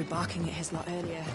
barking at his lot earlier.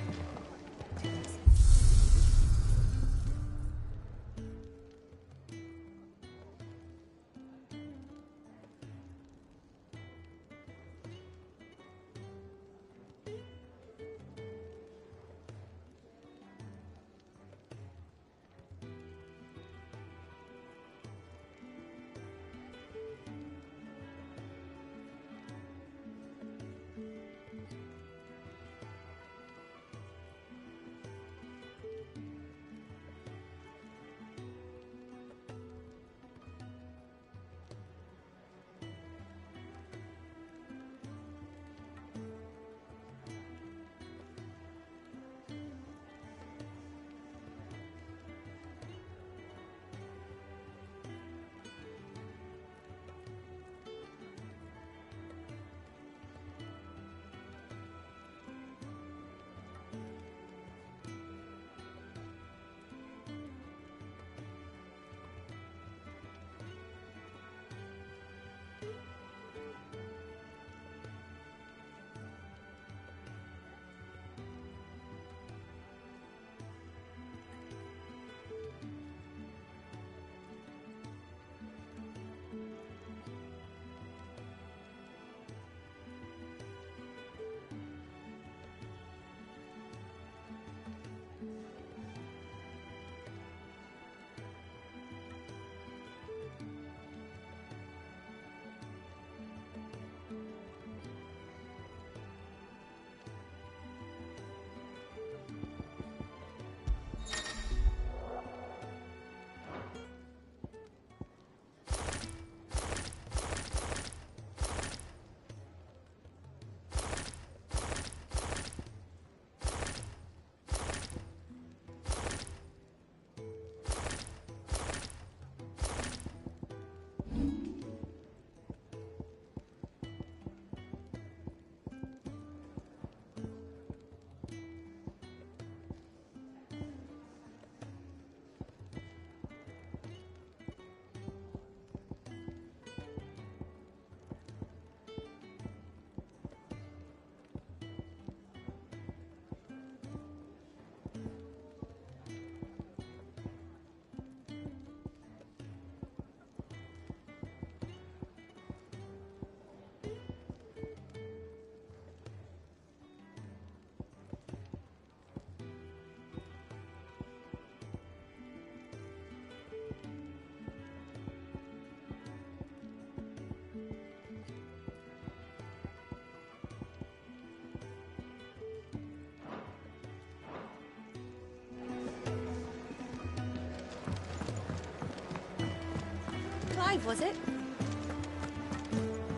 Clive, was it?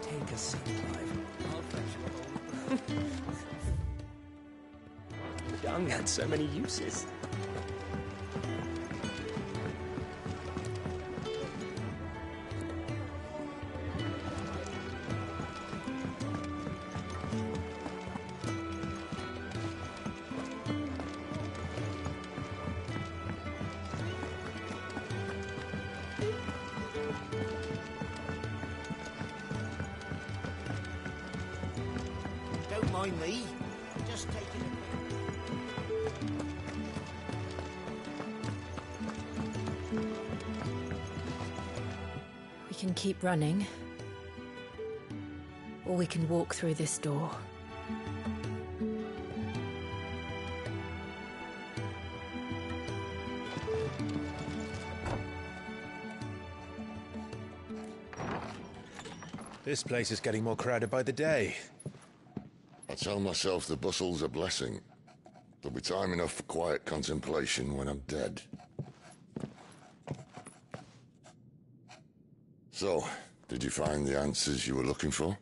Take a seat, Clive. I'll fetch you a The dung had so many uses. Don't mind me. Just taking a We can keep running, or we can walk through this door. This place is getting more crowded by the day. I tell myself the bustle's a blessing. There'll be time enough for quiet contemplation when I'm dead. So, did you find the answers you were looking for?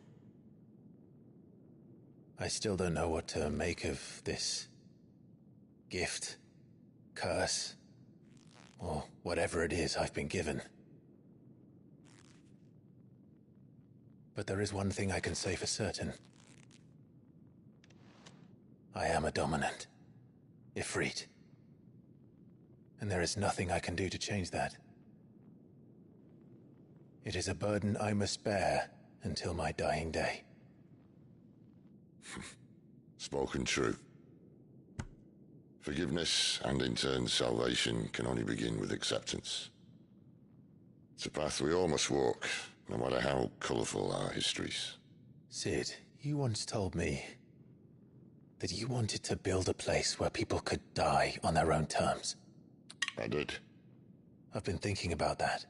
I still don't know what to make of this gift, curse, or whatever it is I've been given. But there is one thing I can say for certain. I am a dominant, Ifrit. And there is nothing I can do to change that. It is a burden I must bear until my dying day. Spoken true. Forgiveness and in turn salvation can only begin with acceptance. It's a path we all must walk, no matter how colourful our histories. Sid, you once told me that you wanted to build a place where people could die on their own terms. I did. I've been thinking about that.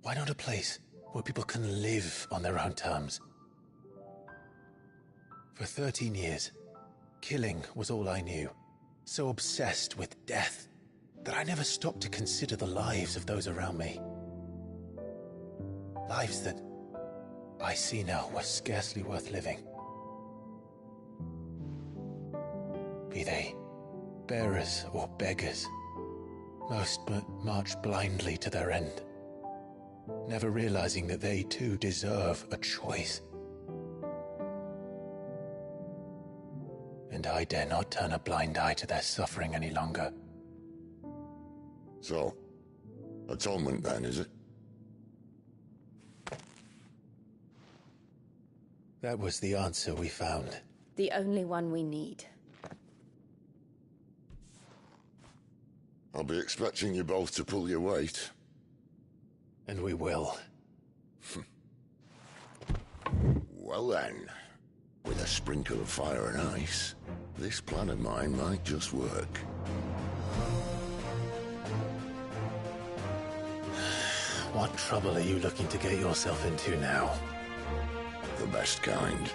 Why not a place where people can live on their own terms? For 13 years, killing was all I knew. So obsessed with death that I never stopped to consider the lives of those around me. Lives that I see now were scarcely worth living. Be they bearers or beggars, most march blindly to their end, never realizing that they too deserve a choice. And I dare not turn a blind eye to their suffering any longer. So, atonement then, is it? That was the answer we found. The only one we need. I'll be expecting you both to pull your weight. And we will. Well then, with a sprinkle of fire and ice, this plan of mine might just work. What trouble are you looking to get yourself into now? The best kind.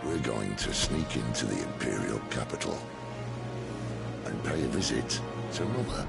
We're going to sneak into the Imperial capital and pay a visit to Mother.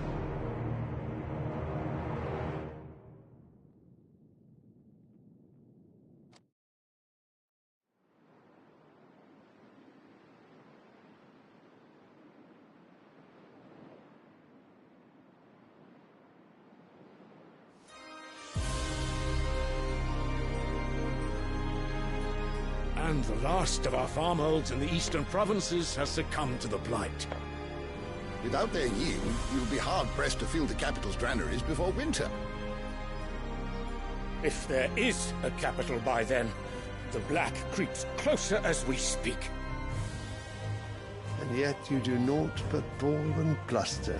And the last of our farmholds in the eastern provinces has succumbed to the blight. Without their yield, you'll be hard-pressed to fill the capital's granaries before winter. If there is a capital by then, the black creeps closer as we speak. And yet you do naught but bawl and bluster.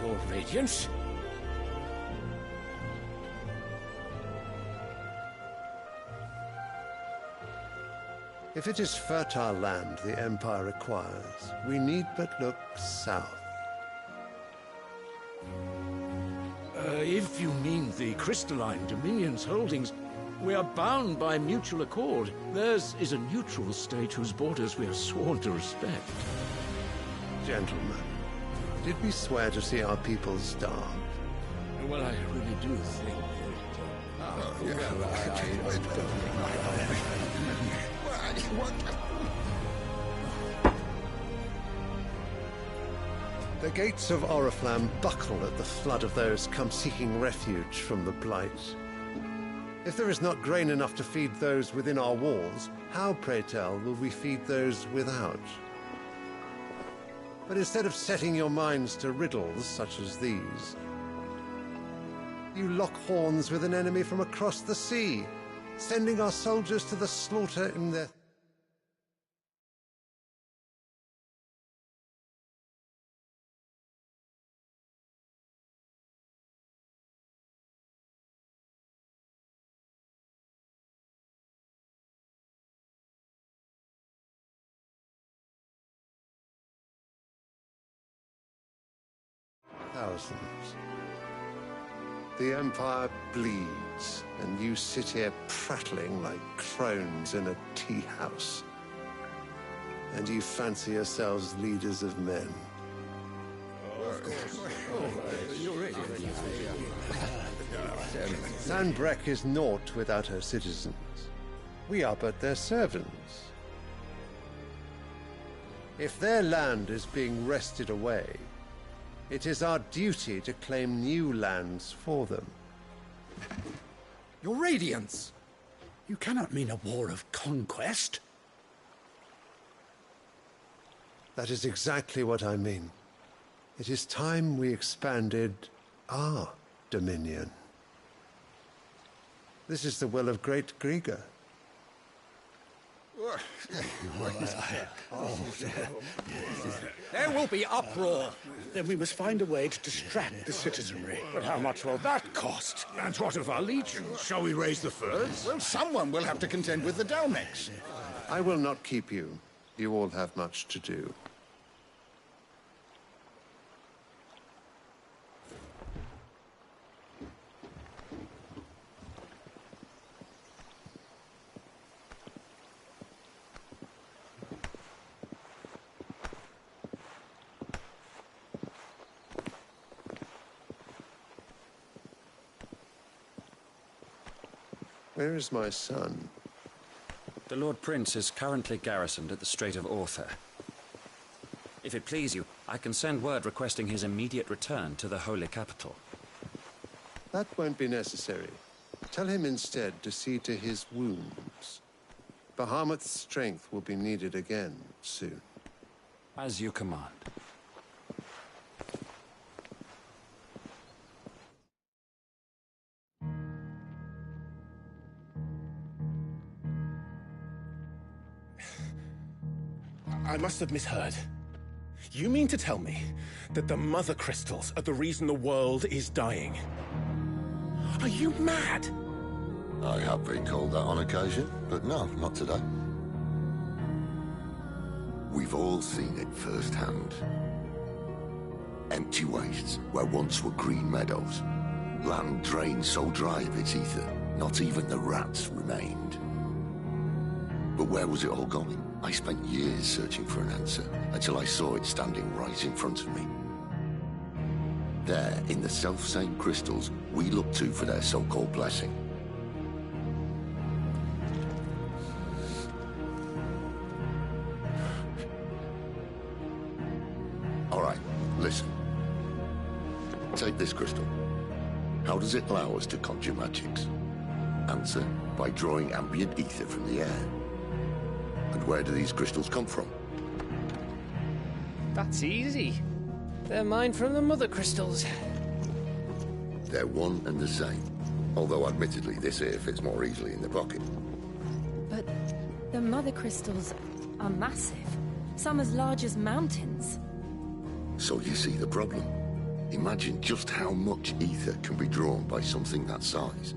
Your Radiance? If it is fertile land the Empire requires, we need but look south. If you mean the crystalline Dominion's holdings, we are bound by mutual accord. Theirs is a neutral state whose borders we are sworn to respect. Gentlemen, did we swear to see our people starved? Well, I really do think The gates of Oriflamme buckle at the flood of those come seeking refuge from the Blight. If there is not grain enough to feed those within our walls, how, pray tell, will we feed those without? But instead of setting your minds to riddles such as these, you lock horns with an enemy from across the sea, sending our soldiers to the slaughter in their... thousands. The Empire bleeds, and you sit here prattling like crones in a tea house. And you fancy yourselves leaders of men. Sanbreque is naught without her citizens. We are but their servants. If their land is being wrested away, it is our duty to claim new lands for them. Your Radiance! You cannot mean a war of conquest. That is exactly what I mean. It is time we expanded our dominion. This is the will of great Grieger. There will be uproar. Then we must find a way to distract the citizenry. But how much will that cost? And what of our legions? Shall we raise the furs? Well, someone will have to contend with the Dalmex. I will not keep you. You all have much to do. Where is my son? The Lord Prince is currently garrisoned at the Strait of Arthur. If it please you, I can send word requesting his immediate return to the Holy Capital. That won't be necessary. Tell him instead to see to his wounds. Bahamut's strength will be needed again soon. As you command. I must have misheard. You mean to tell me that the Mother Crystals are the reason the world is dying? Are you mad? I have been called that on occasion, but no, not today. We've all seen it firsthand. Empty wastes where once were green meadows. Land drained so dry of its ether, not even the rats remained. But where was it all going? I spent years searching for an answer, until I saw it standing right in front of me. There, in the self-same crystals we look to for their so-called blessing. All right, listen. Take this crystal. How does it allow us to conjure magics? Answer, by drawing ambient ether from the air. And where do these crystals come from? That's easy. They're mined from the Mother Crystals. They're one and the same. Although admittedly this here fits more easily in the pocket. But the Mother Crystals are massive. Some as large as mountains. So you see the problem. Imagine just how much ether can be drawn by something that size.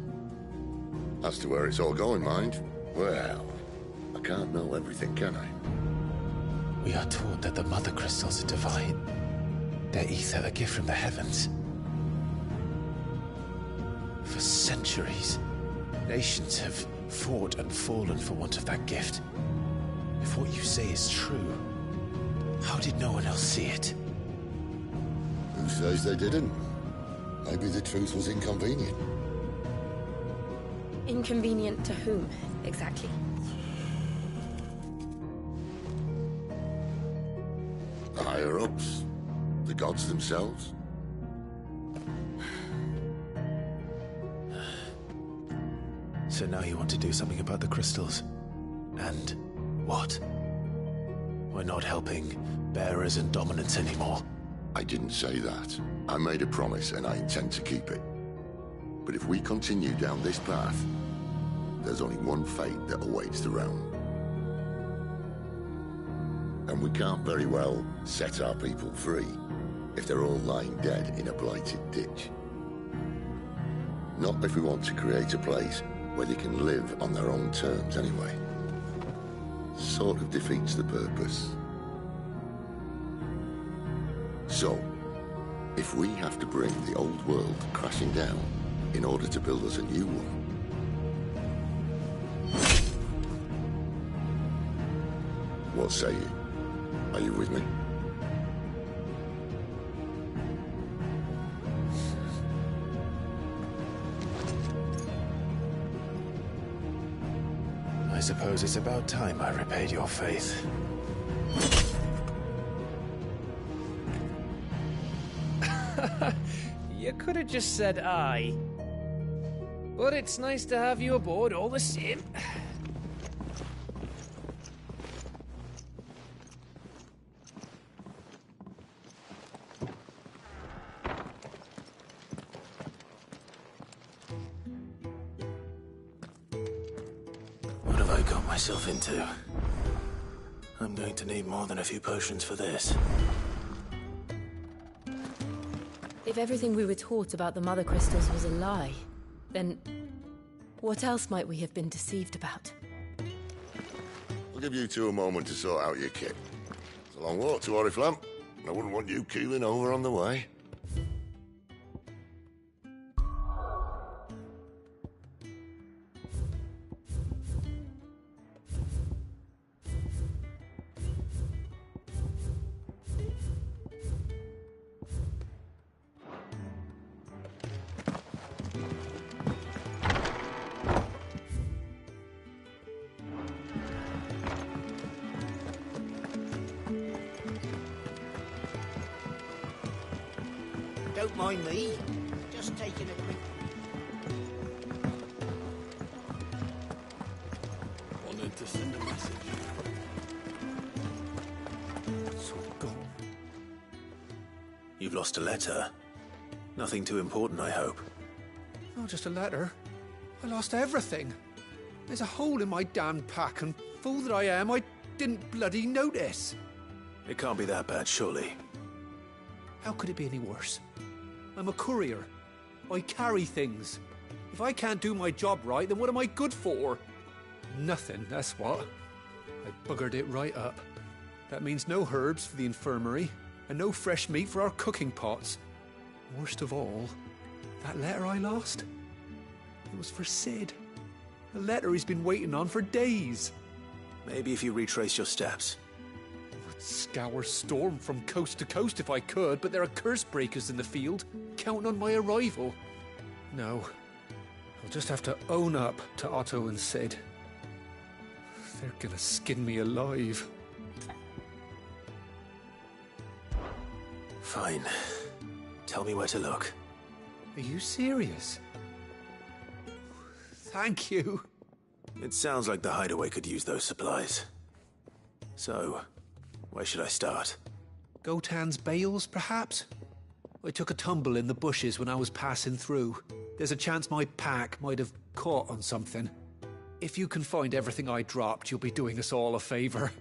As to where it's all going, mind, well, I can't know everything, can I? We are taught that the Mother Crystals are divine. Their ether a gift from the heavens. For centuries, nations have fought and fallen for want of that gift. If what you say is true, how did no one else see it? Who says they didn't? Maybe the truth was inconvenient. Inconvenient to whom, exactly? The higher-ups? The gods themselves? So now you want to do something about the crystals? And what? We're not helping bearers and dominants anymore. I didn't say that. I made a promise and I intend to keep it. But if we continue down this path, there's only one fate that awaits the realm. And we can't very well set our people free if they're all lying dead in a blighted ditch. Not if we want to create a place where they can live on their own terms anyway. Sort of defeats the purpose. So, if we have to bring the old world crashing down in order to build us a new one, what say you? Are you with me? I suppose it's about time I repaid your faith. You could have just said aye. But it's nice to have you aboard all the same. got myself into? I'm going to need more than a few potions for this. If everything we were taught about the Mother Crystals was a lie, then what else might we have been deceived about? I'll give you two a moment to sort out your kit. It's a long walk to Oriflamme, and I wouldn't want you keeling over on the way. Don't mind me. Just taking a quick... Wanted to send a message. It's all gone. You've lost a letter. Nothing too important, I hope. Not just a letter. I lost everything. There's a hole in my damn pack, and fool that I am, I didn't bloody notice. It can't be that bad, surely. How could it be any worse? I'm a courier. I carry things. If I can't do my job right, then what am I good for? Nothing, that's what. I buggered it right up. That means no herbs for the infirmary, and no fresh meat for our cooking pots. Worst of all, that letter I lost, it was for Sid. A letter he's been waiting on for days. Maybe if you retrace your steps. I'd scour Storm from coast to coast if I could, but there are curse breakers in the field, counting on my arrival. No, I'll just have to own up to Otto and Sid. They're gonna skin me alive. Fine. Tell me where to look. Are you serious? Thank you. It sounds like the hideaway could use those supplies. So, where should I start? Gotan's bales, perhaps? I took a tumble in the bushes when I was passing through. There's a chance my pack might have caught on something. If you can find everything I dropped, you'll be doing us all a favor.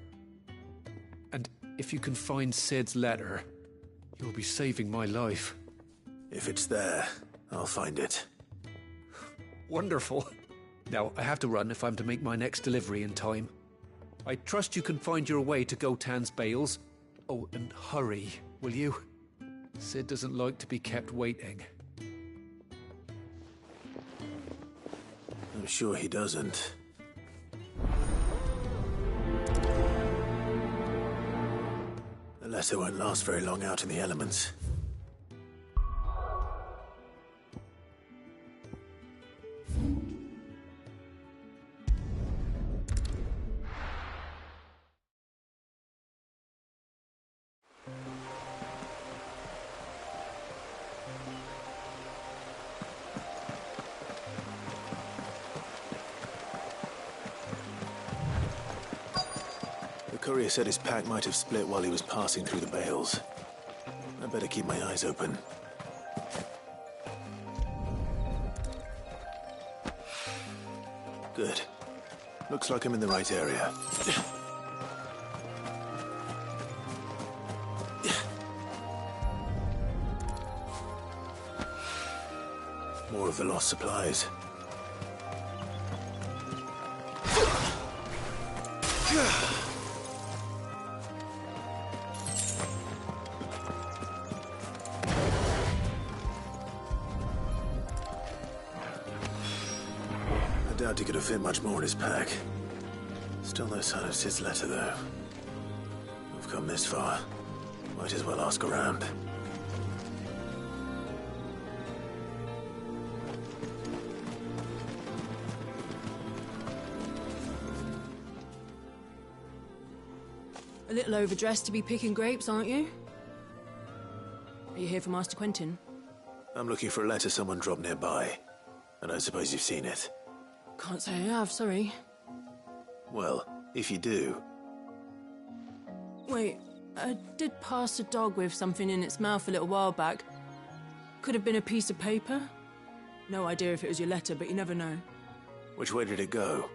And if you can find Sid's letter, you'll be saving my life. If it's there, I'll find it. Wonderful. Now, I have to run if I'm to make my next delivery in time. I trust you can find your way to Gotan's bales. Oh, and hurry, will you? Sid doesn't like to be kept waiting. I'm sure he doesn't. The letter won't last very long out in the elements. The courier said his pack might have split while he was passing through the bales. I better keep my eyes open. Good. Looks like I'm in the right area. More of the lost supplies. I doubt he could have fit much more in his pack. Still no sign of Sid's letter, though. I've come this far. Might as well ask around. A little overdressed to be picking grapes, aren't you? Are you here for Master Quentin? I'm looking for a letter someone dropped nearby. And I suppose you've seen it. Can't say I have, sorry. Well, if you do... Wait, I did pass a dog with something in its mouth a little while back. Could have been a piece of paper. No idea if it was your letter, but you never know. Which way did it go?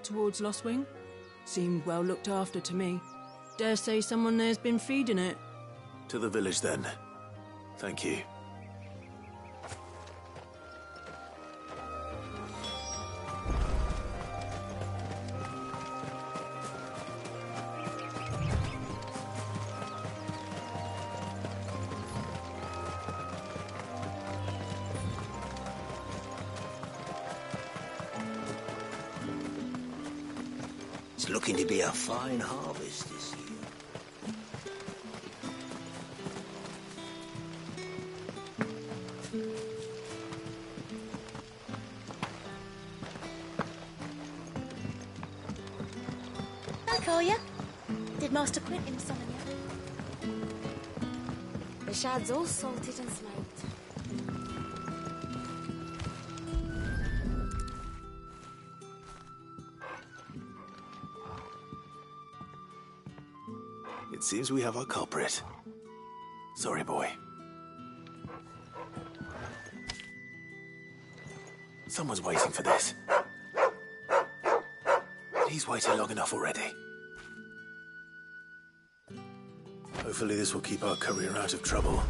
towards Lostwing. Seemed well looked after to me. Dare say someone there's been feeding it. To the village, then. Thank you. It's looking to be a fine harvest this year. I call you. Did Master Quentin summon you? The shad's all salted and smoked. It seems we have our culprit. Sorry, boy. Someone's waiting for this. He's waited long enough already. Hopefully this will keep our courier out of trouble.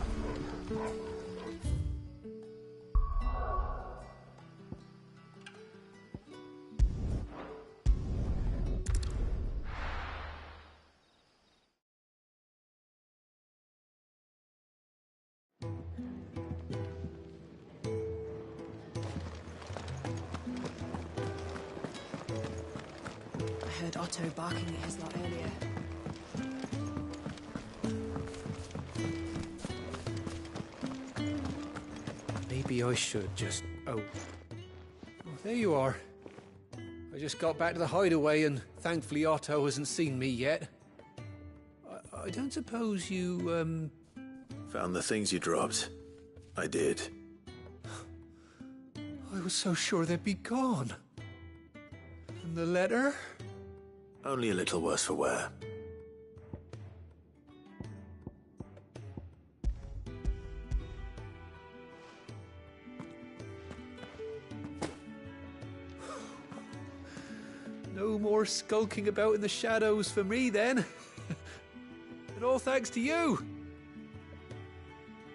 I heard Otto barking at his lot earlier. Maybe I should just... Oh, there you are. I just got back to the hideaway and thankfully Otto hasn't seen me yet. I don't suppose you, Found the things you dropped. I did. I was so sure they'd be gone. And the letter? Only a little worse for wear. No more skulking about in the shadows for me, then. And all thanks to you.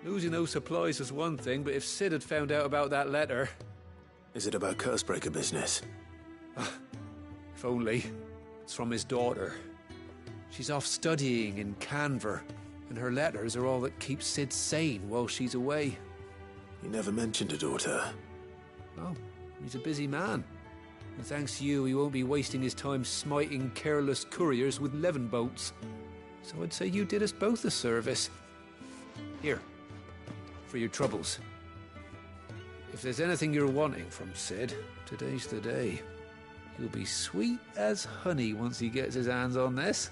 Losing those supplies was one thing, but if Sid had found out about that letter... Is it about Cursebreaker business? If only. It's from his daughter. She's off studying in Canver, and her letters are all that keeps Sid sane while she's away. You never mentioned a daughter. Oh, he's a busy man. And thanks to you, he won't be wasting his time smiting careless couriers with levin bolts. So I'd say you did us both a service. Here, for your troubles. If there's anything you're wanting from Sid, today's the day. He'll be sweet as honey once he gets his hands on this.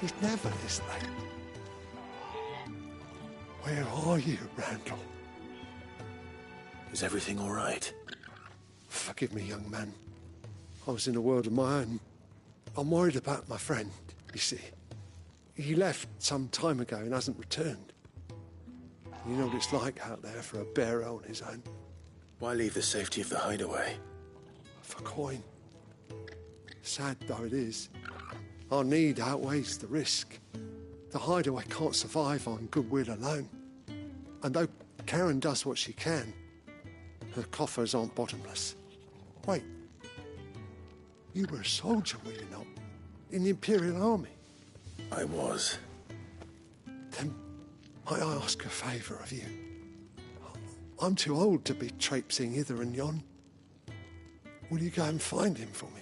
He's never this late. Where are you, Randall? Is everything all right? Forgive me, young man. I was in a world of my own. I'm worried about my friend, you see. He left some time ago and hasn't returned. You know what it's like out there for a bearer on his own. Why leave the safety of the hideaway? For coin. Sad though it is, our need outweighs the risk. The hideaway can't survive on goodwill alone. And though Karen does what she can, her coffers aren't bottomless. Wait, you were a soldier, were you not? In the Imperial Army? I was. Then might I ask a favour of you? I'm too old to be traipsing hither and yon. Will you go and find him for me?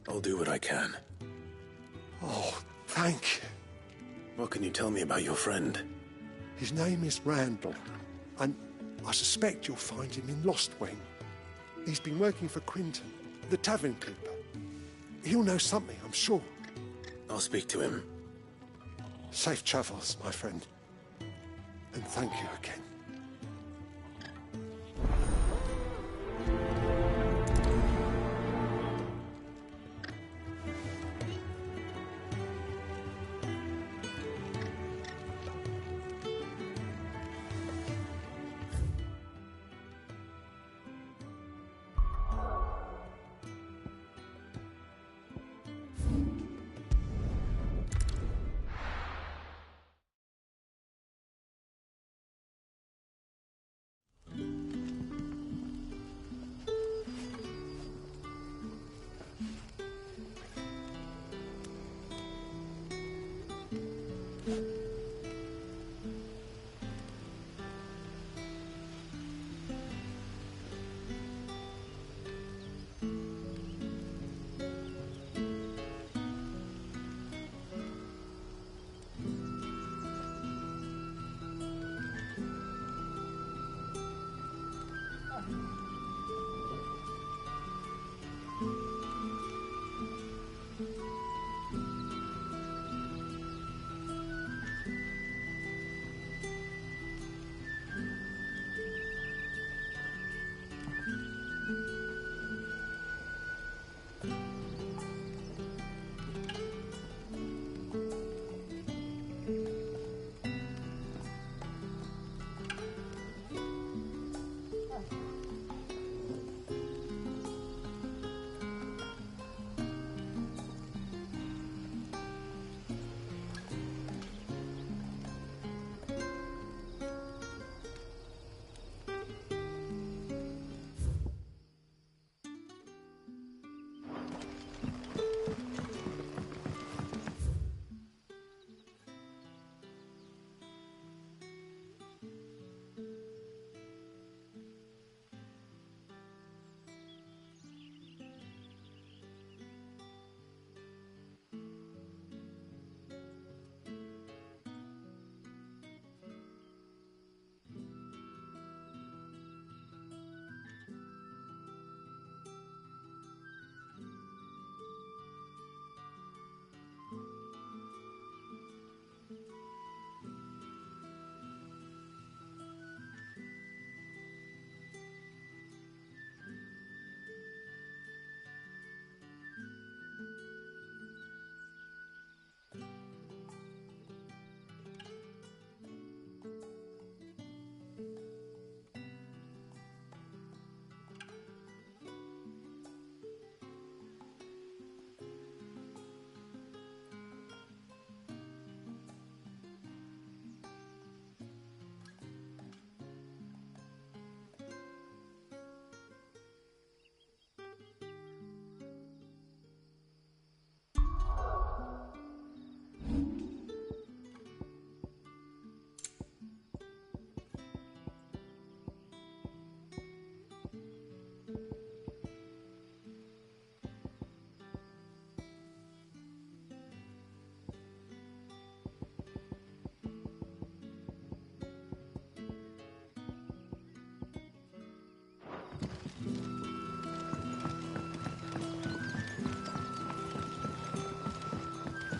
I'll do what I can. Oh, thank you. What can you tell me about your friend? His name is Randall, and I suspect you'll find him in Lostwing. He's been working for Quinton, the tavern keeper. He'll know something, I'm sure. I'll speak to him. Safe travels, my friend. And thank you again.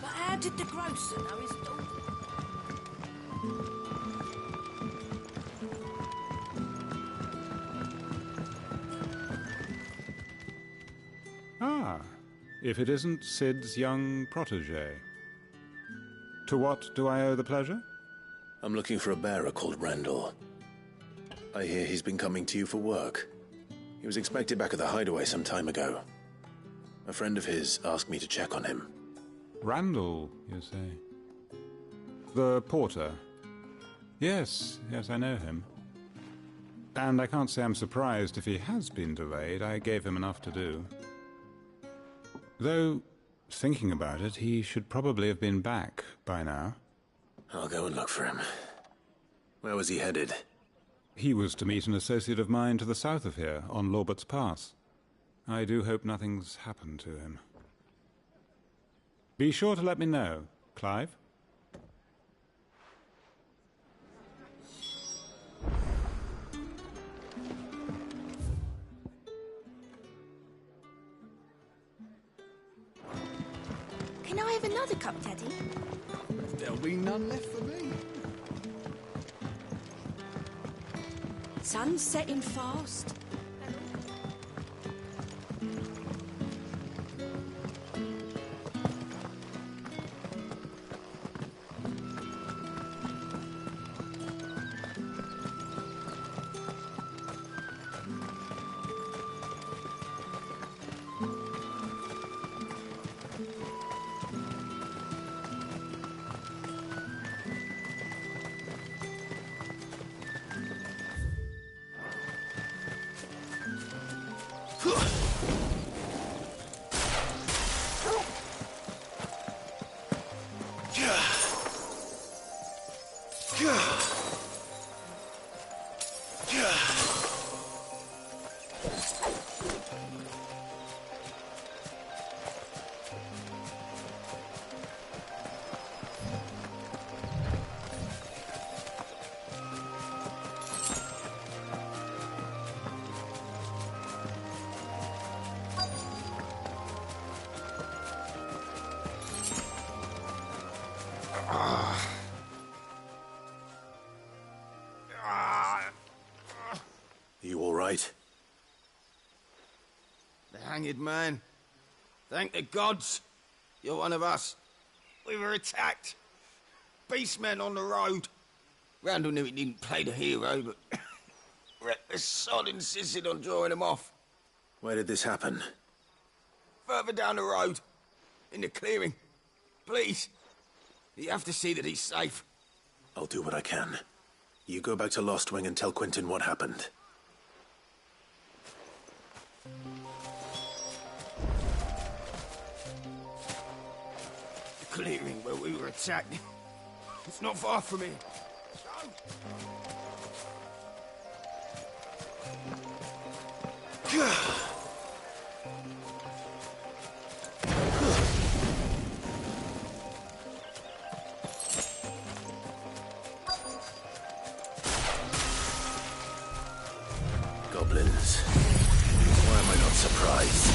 How did the grocer know his daughter? Ah, if it isn't Sid's young protege. To what do I owe the pleasure? I'm looking for a bearer called Randall. I hear he's been coming to you for work. He was expected back at the hideaway some time ago. A friend of his asked me to check on him. Randall, you say? The porter? Yes, I know him. And I can't say I'm surprised if he has been delayed. I gave him enough to do. Though, thinking about it, he should probably have been back by now. I'll go and look for him. Where was he headed? He was to meet an associate of mine to the south of here, on Lorbert's Pass. I do hope nothing's happened to him. Be sure to let me know, Clive. Can I have another cup, Teddy? There'll be none left for me. Sun's setting fast. You all right? The hanged man. Thank the gods. You're one of us. We were attacked. Beastmen on the road. Randall knew he didn't play the hero, but the sod insisted on drawing him off. Where did this happen? Further down the road. In the clearing. Please. You have to see that he's safe. I'll do what I can. You go back to Lost Wing and tell Quentin what happened. The clearing where we were attacked. It's not far from here. Goblins. Why am I not surprised?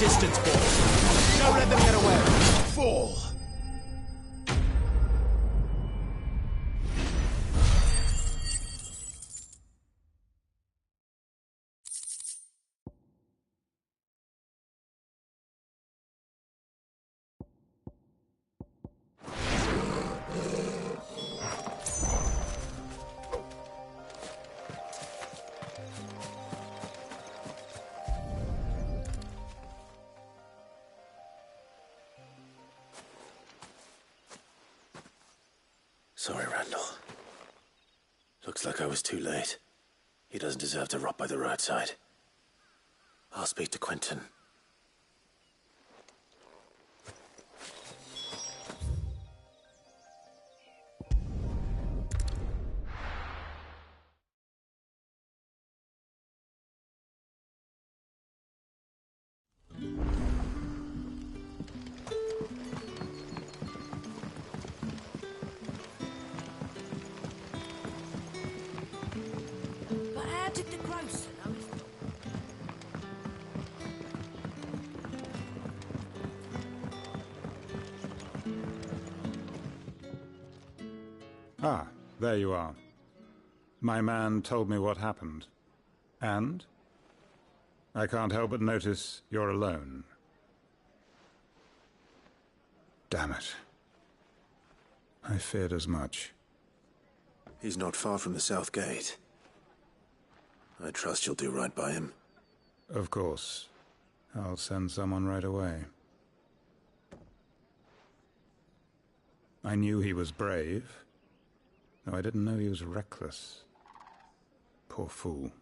distance, boys. Don't let them get away. Fall! Sorry, Randall. Looks like I was too late. He doesn't deserve to rot by the roadside. I'll speak to Quentin. But how did the grocer know? Ah, there you are. My man told me what happened. And? I can't help but notice you're alone. Damn it. I feared as much. He's not far from the South Gate. I trust you'll do right by him. Of course. I'll send someone right away. I knew he was brave, though I didn't know he was reckless. Poor fool.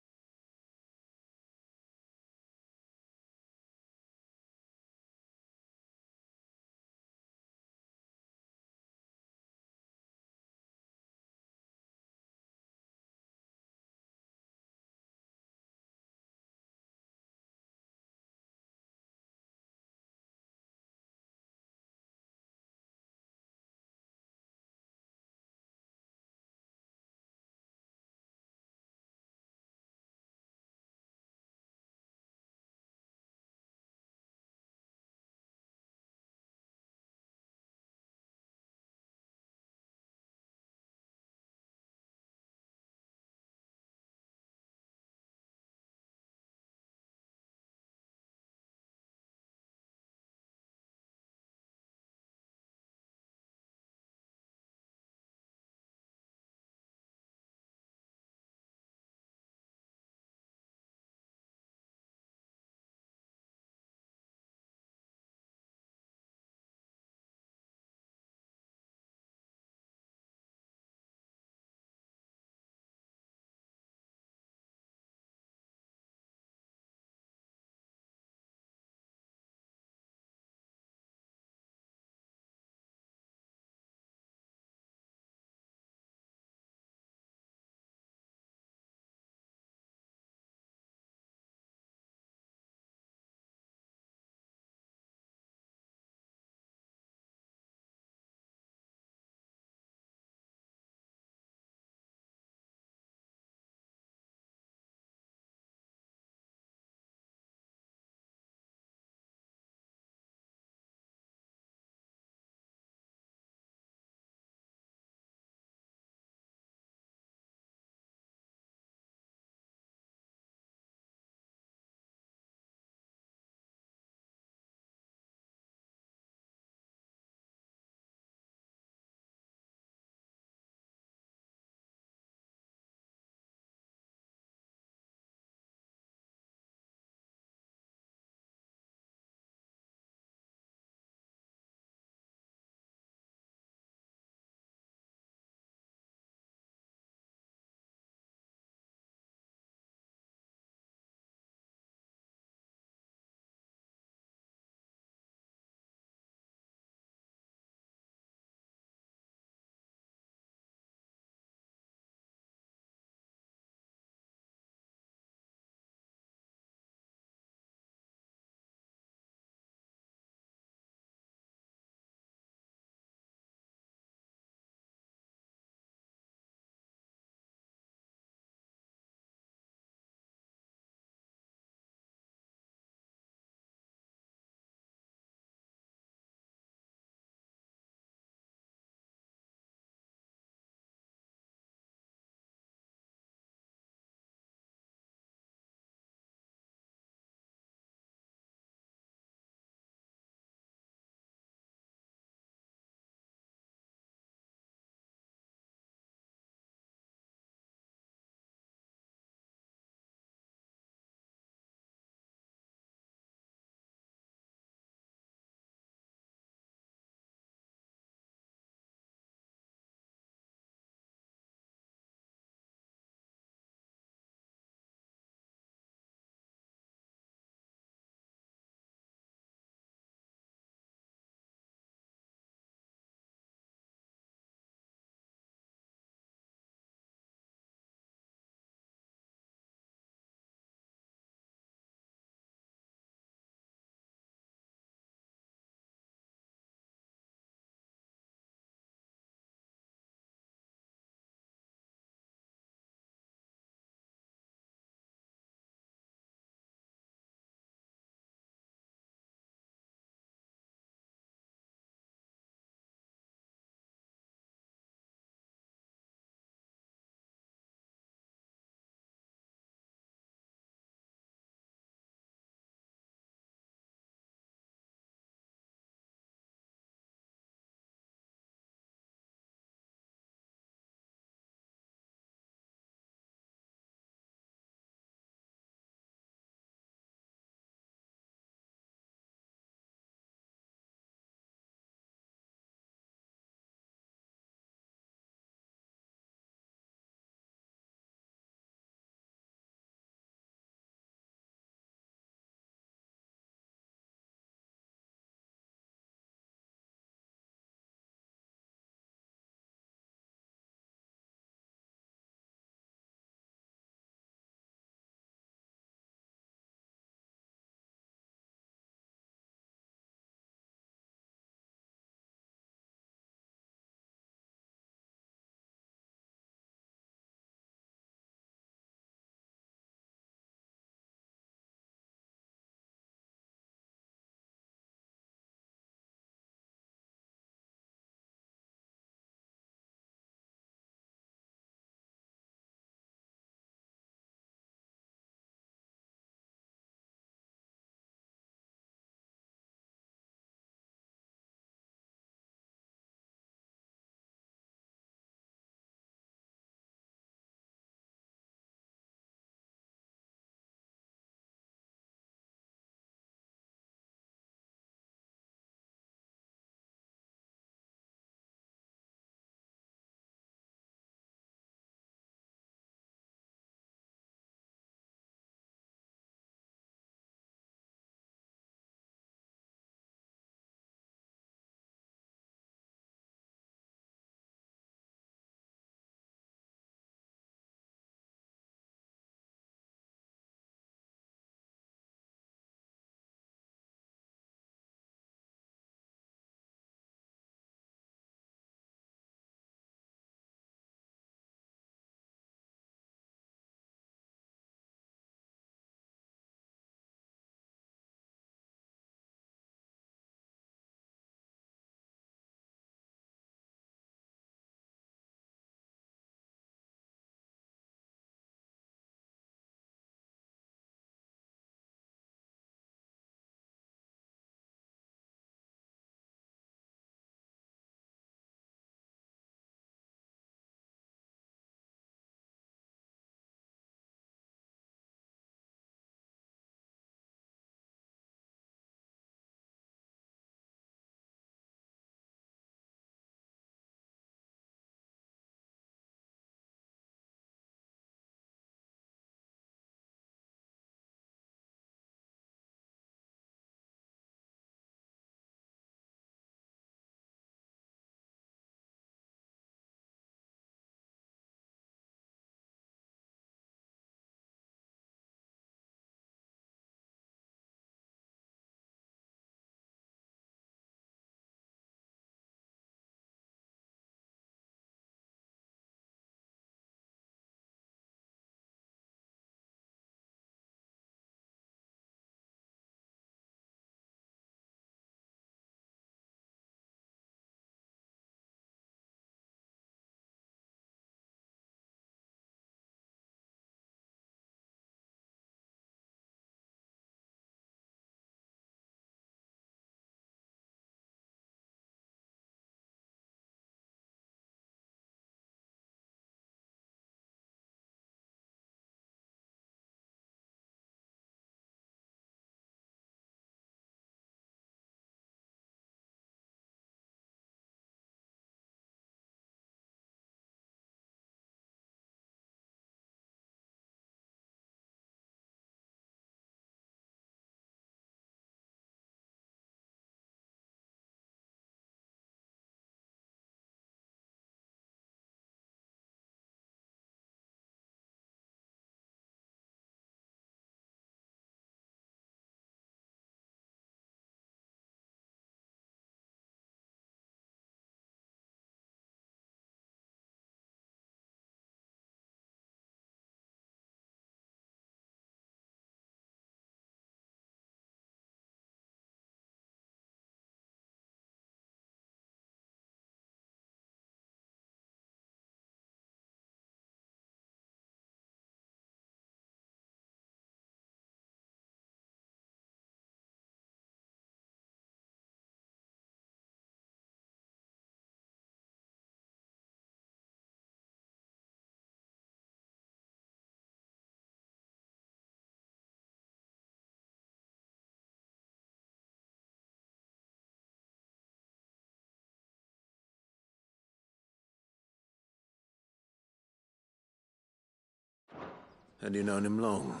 Had you known him long?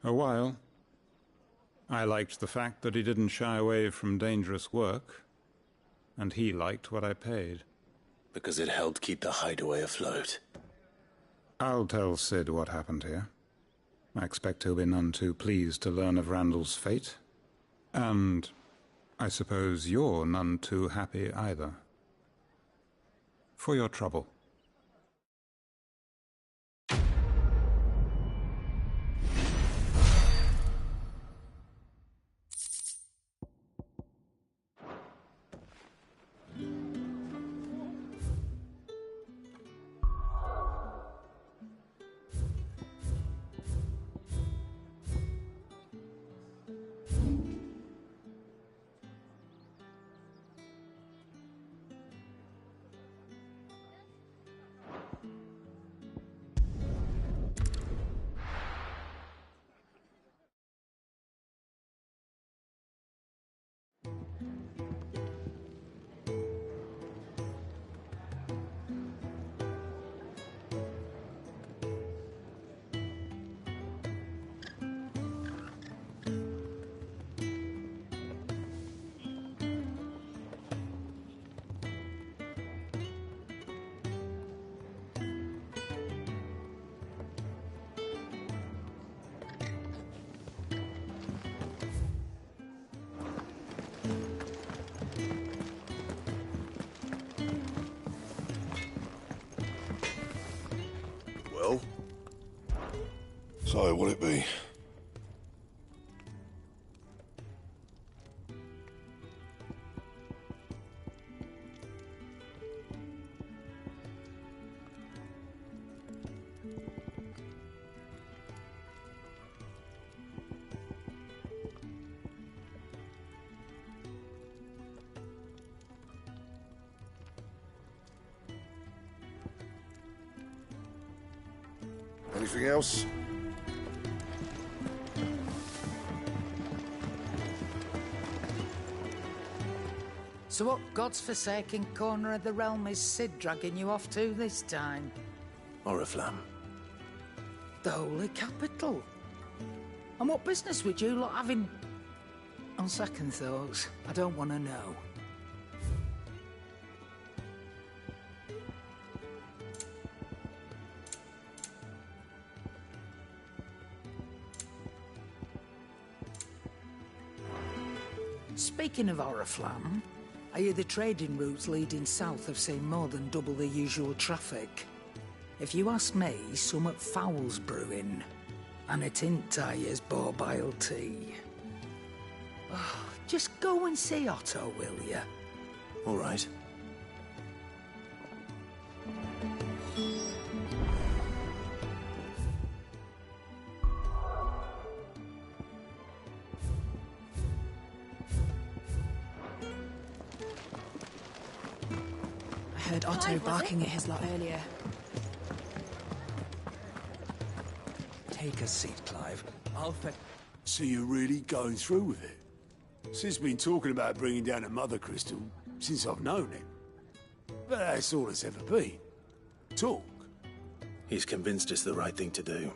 A while. I liked the fact that he didn't shy away from dangerous work, and he liked what I paid. Because it helped keep the hideaway afloat. I'll tell Sid what happened here. I expect he'll be none too pleased to learn of Randall's fate. And I suppose you're none too happy either. For your trouble. Well? So, what'll it be? Anything else? So what God's forsaken corner of the realm is Sid dragging you off to this time? Oriflamme. The Holy Capital. And what business would you lot have in... On second thoughts, I don't want to know. Speaking of Oriflamme, I hear the trading routes leading south have seen more than double the usual traffic. If you ask me, summat foul's brewing. And it ain't Tyre's borbile tea. Oh, just go and see Otto, will you? All right. I heard Otto barking at his lot earlier. Take a seat, Clive. So you're really going through with it? Sid's been talking about bringing down a mother crystal since I've known him. But that's all it's ever been. Talk. He's convinced it's the right thing to do.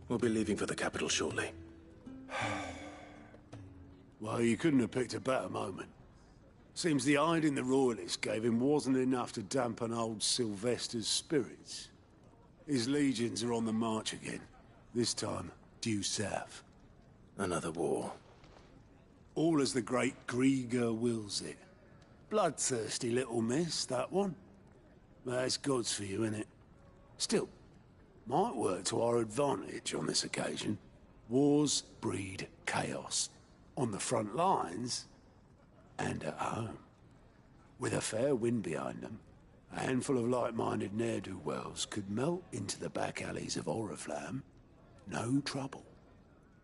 We'll be leaving for the capital shortly. Well, you couldn't have picked a better moment. Seems the hiding the royalists gave him wasn't enough to dampen old Sylvester's spirits. His legions are on the march again. This time, due south. Another war. All as the great Grieger wills it. Bloodthirsty little miss, that one. That's God's for you, innit? Still, might work to our advantage on this occasion. Wars breed chaos. On the front lines, and at home. With a fair wind behind them, a handful of like-minded ne'er-do-wells could melt into the back alleys of Oriflamme. No trouble.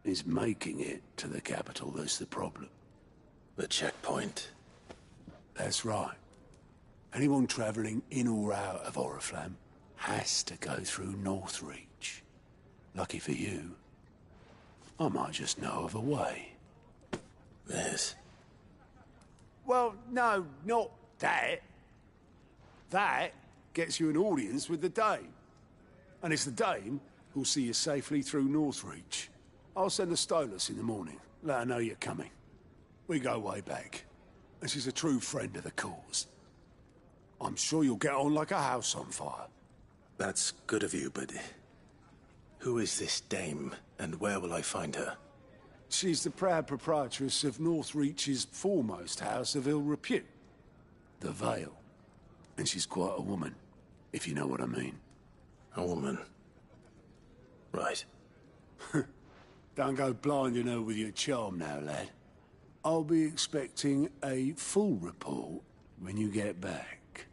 Is making it to the capital that's the problem. The checkpoint. That's right. Anyone travelling in or out of Oriflamme has to go through Northreach. Lucky for you, I might just know of a way. This? Well, no, not that. That gets you an audience with the Dame. And it's the Dame who'll see you safely through Northreach. I'll send the Stolas in the morning. Let her know you're coming. We go way back, and she's a true friend of the cause. I'm sure you'll get on like a house on fire. That's good of you, but who is this dame, and where will I find her? She's the proud proprietress of Northreach's foremost house of ill repute, the Vale. And she's quite a woman, if you know what I mean. A woman? Right. Don't go blinding her with your charm now, lad. I'll be expecting a full report when you get back.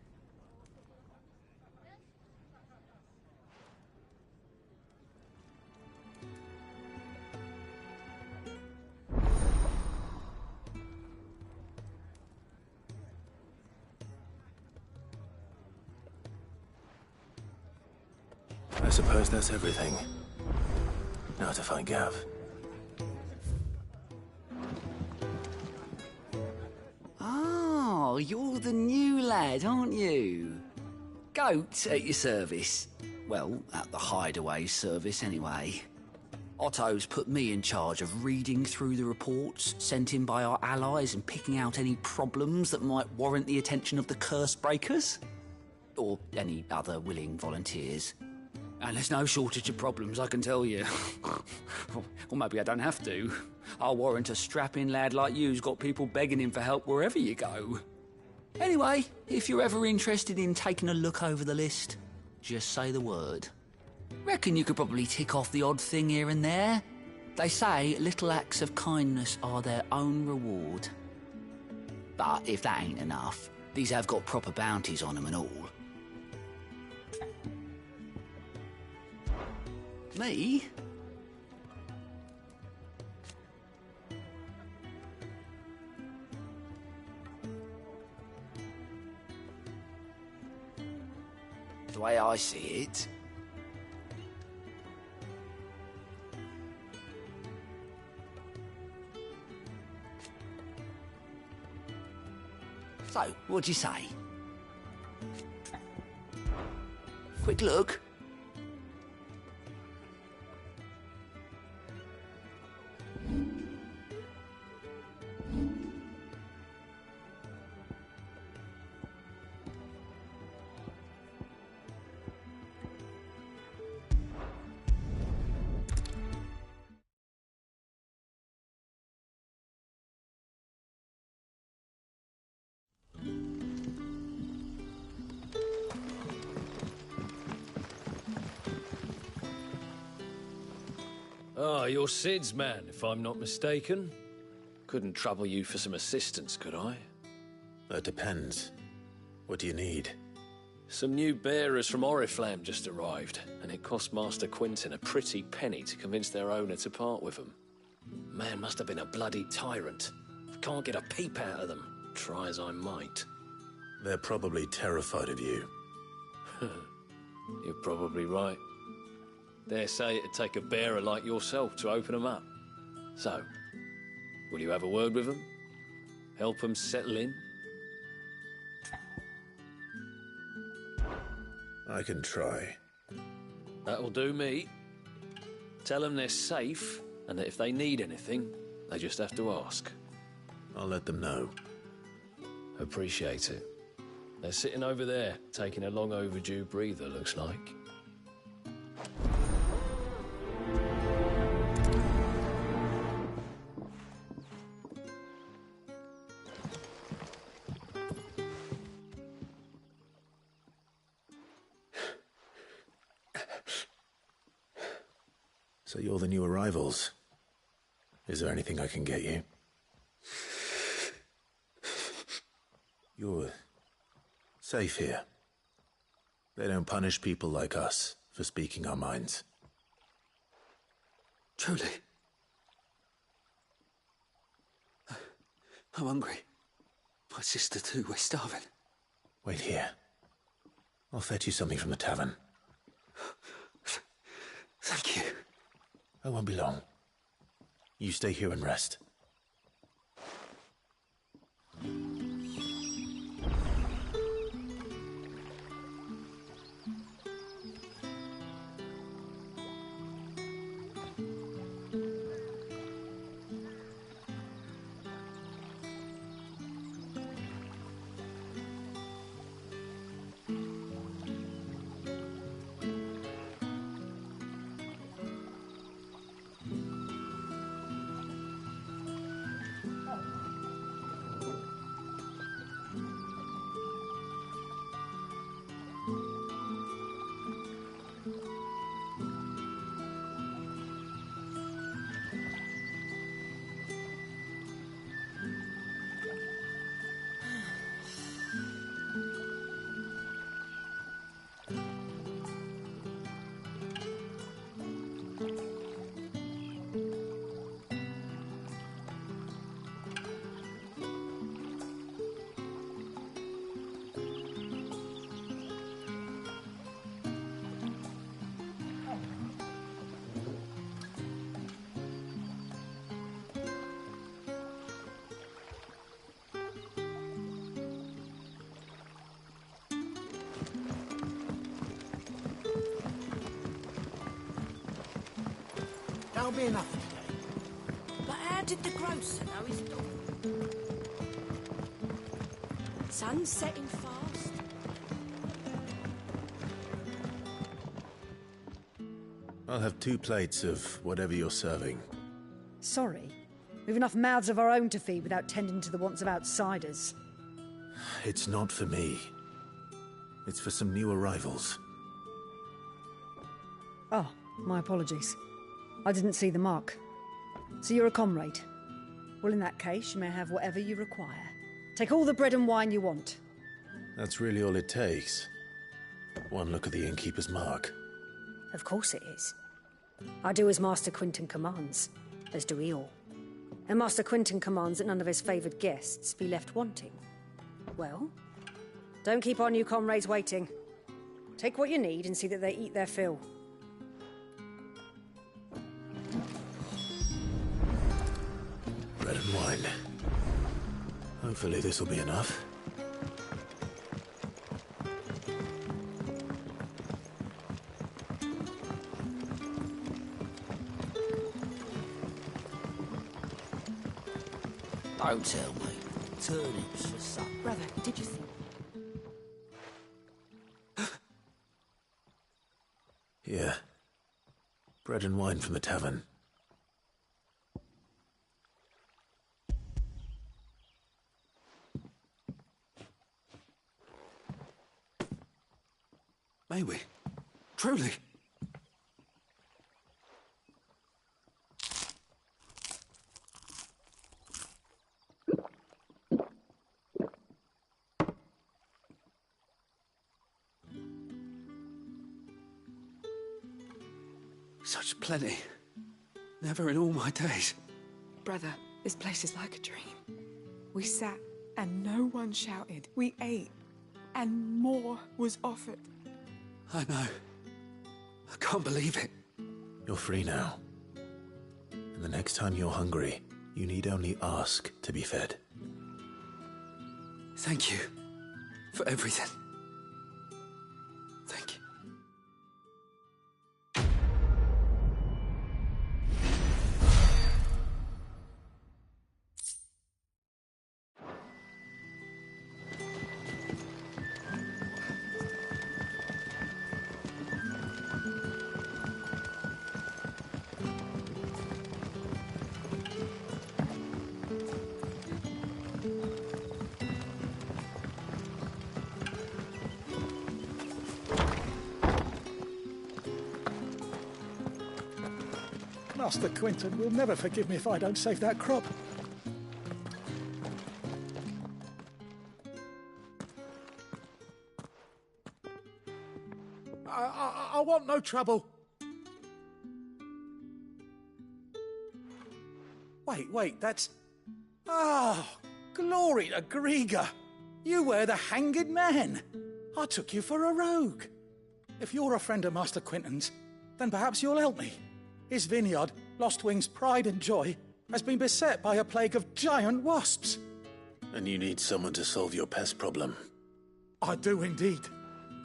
I suppose that's everything. Now to find Gav. Oh, you're the new lad, aren't you? Goat at your service. Well, at the hideaway service, anyway. Otto's put me in charge of reading through the reports sent in by our allies and picking out any problems that might warrant the attention of the curse breakers. Or any other willing volunteers. And there's no shortage of problems, I can tell you. Or maybe I don't have to. I'll warrant a strapping lad like you's got people begging him for help wherever you go. Anyway, if you're ever interested in taking a look over the list, just say the word. Reckon you could probably tick off the odd thing here and there. They say little acts of kindness are their own reward. But if that ain't enough, these have got proper bounties on them and all. Me? The way I see it, so, what'd you say? Quick look. Ah, you're Sid's man, if I'm not mistaken. Couldn't trouble you for some assistance, could I? That depends. What do you need? Some new bearers from Oriflamme just arrived, and it cost Master Quinton a pretty penny to convince their owner to part with them. Man must have been a bloody tyrant. I can't get a peep out of them, try as I might. They're probably terrified of you. You're probably right. Dare say it'd take a bearer like yourself to open them up. So, will you have a word with them? Help them settle in? I can try. That'll do me. Tell them they're safe, and that if they need anything, they just have to ask. I'll let them know. Appreciate it. They're sitting over there, taking a long overdue breather, looks like. So you're the new arrivals. Is there anything I can get you? You're safe here. They don't punish people like us for speaking our minds. Truly. I'm hungry. My sister too, we're starving. Wait here. I'll fetch you something from the tavern. Thank you. I won't be long. You stay here and rest. That'll be enough for today. But how did the grocer know his daughter? Sun's setting fast. I'll have 2 plates of whatever you're serving. Sorry. We've enough mouths of our own to feed without tending to the wants of outsiders. It's not for me. It's for some new arrivals. Oh, my apologies. I didn't see the mark. So you're a comrade. Well, in that case, you may have whatever you require. Take all the bread and wine you want. That's really all it takes. One look at the innkeeper's mark. Of course it is. I do as Master Quinton commands, as do we all. And Master Quinton commands that none of his favoured guests be left wanting. Well, don't keep our new comrades waiting. Take what you need and see that they eat their fill. Bread and wine. Hopefully this will be enough. Don't tell me. Turnips for supper. Brother, did you think? Here. Bread and wine from the tavern. May we? Truly? Such plenty. Never in all my days. Brother, this place is like a dream. We sat and no one shouted. We ate and more was offered. I know. I can't believe it. You're free now. And the next time you're hungry, you need only ask to be fed. Thank you for everything. Thank you. Master Quinton will never forgive me if I don't save that crop. I want no trouble. Wait, that's... Oh, glory to Grieger. You were the hanged man. I took you for a rogue. If you're a friend of Master Quinton's, then perhaps you'll help me. His vineyard, Lostwing's pride and joy, has been beset by a plague of giant wasps. And you need someone to solve your pest problem. I do indeed.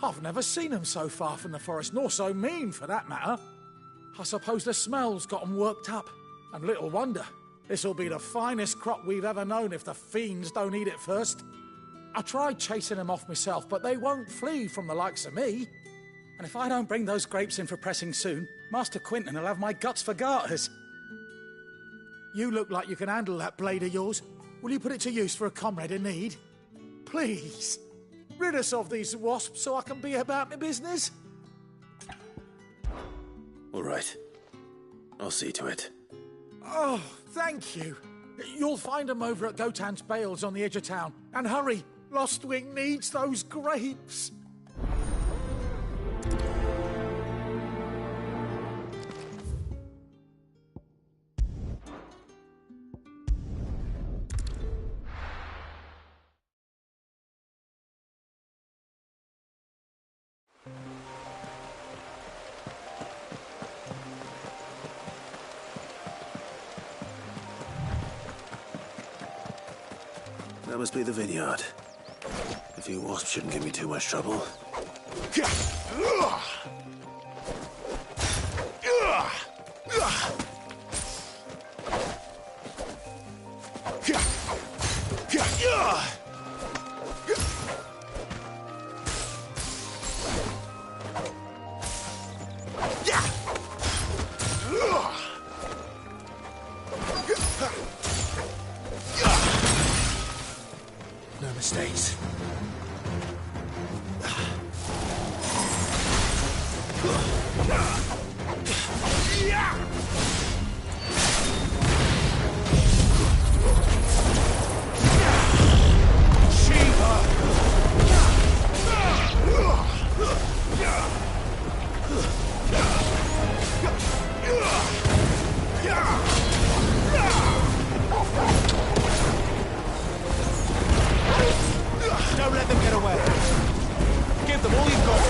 I've never seen them so far from the forest, nor so mean, for that matter. I suppose the smell's got them worked up. And little wonder. This'll be the finest crop we've ever known if the fiends don't eat it first. I tried chasing them off myself, but they won't flee from the likes of me. And if I don't bring those grapes in for pressing soon, Master Quinton will have my guts for garters. You look like you can handle that blade of yours. Will you put it to use for a comrade in need? Please, rid us of these wasps so I can be about my business. All right. I'll see to it. Oh, thank you. You'll find them over at Gotan's Bales on the edge of town. And hurry, Lostwing needs those grapes. That must be the vineyard. A few wasps shouldn't give me too much trouble. No mistakes. Don't let them get away. Give them all you've got.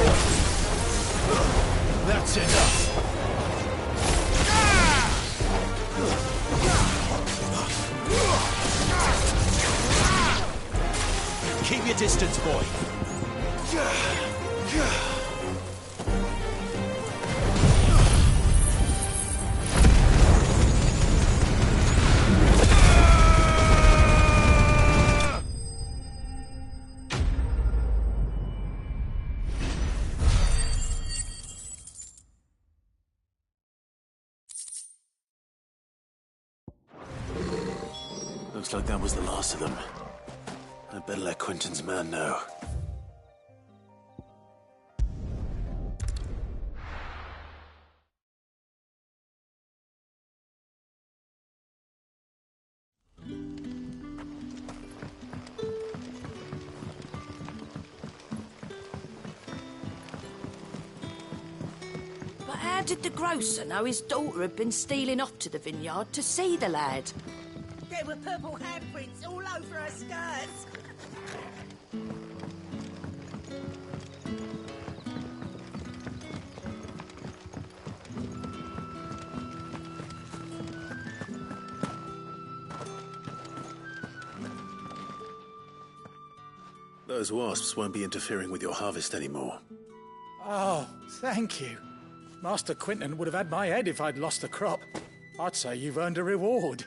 That's enough. Keep your distance, boy. Looks like that was the last of them. I'd better let Quentin's man know. But how did the grocer know his daughter had been stealing off to the vineyard to see the lad? There were purple handprints all over her skirts. Those wasps won't be interfering with your harvest anymore. Oh, thank you. Master Quentin would have had my head if I'd lost the crop. I'd say you've earned a reward.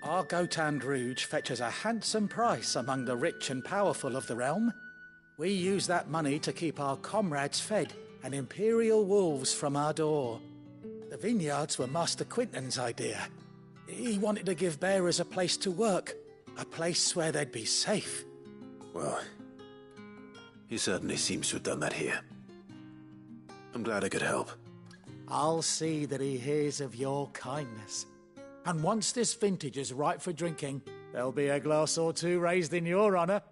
Our Gotand Rouge fetches a handsome price among the rich and powerful of the realm. We use that money to keep our comrades fed and imperial wolves from our door. The vineyards were Master Quentin's idea. He wanted to give bearers a place to work, a place where they'd be safe. Well, he certainly seems to have done that here. I'm glad I could help. I'll see that he hears of your kindness. And once this vintage is ripe for drinking, there'll be a glass or two raised in your honour.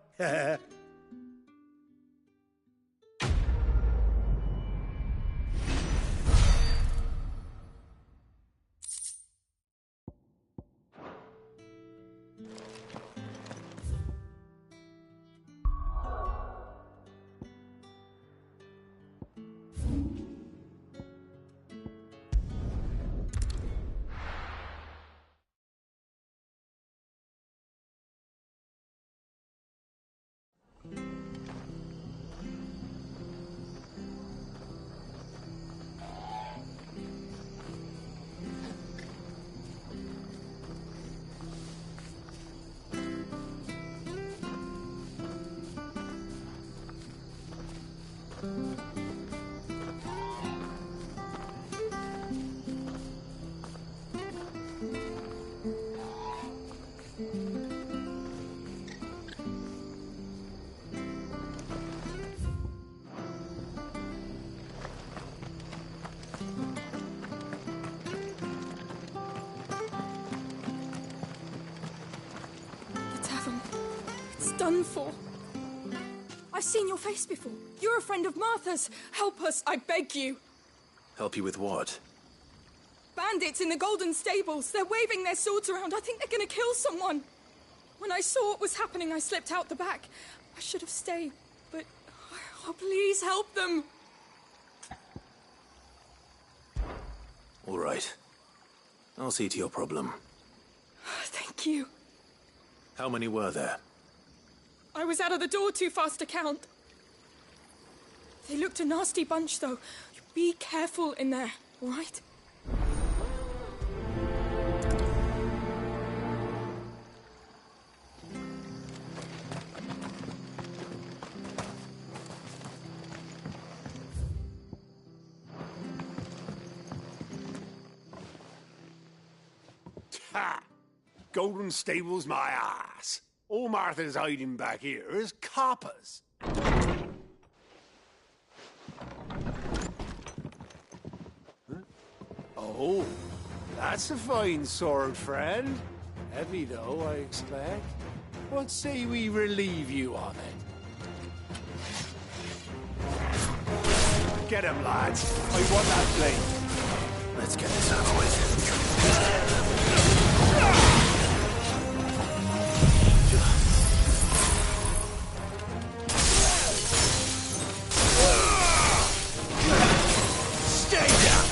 Done for. I've seen your face before. You're a friend of Martha's. Help us, I beg you. Help you with what? Bandits in the Golden Stables. They're waving their swords around. I think they're going to kill someone. When I saw what was happening, I slipped out the back. I should have stayed, but... Oh, please help them. All right. I'll see to your problem. Thank you. How many were there? I was out of the door too fast to count. They looked a nasty bunch, though. Be careful in there, all right? Ha! Golden Stables my ass. All Martha's hiding back here is coppers. Huh? Oh, that's a fine sword, friend. Heavy, though, I expect. What say we relieve you of it? Get him, lads. I want that blade. Let's get this over with. Stay down!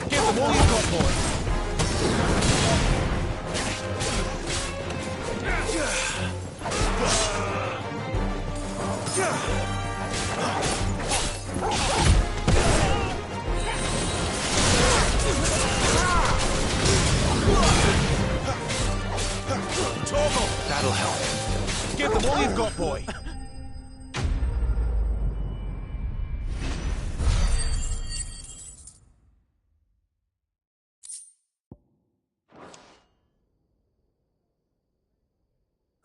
Give them all you've got, boy! That'll help. Give them all you've got, boy.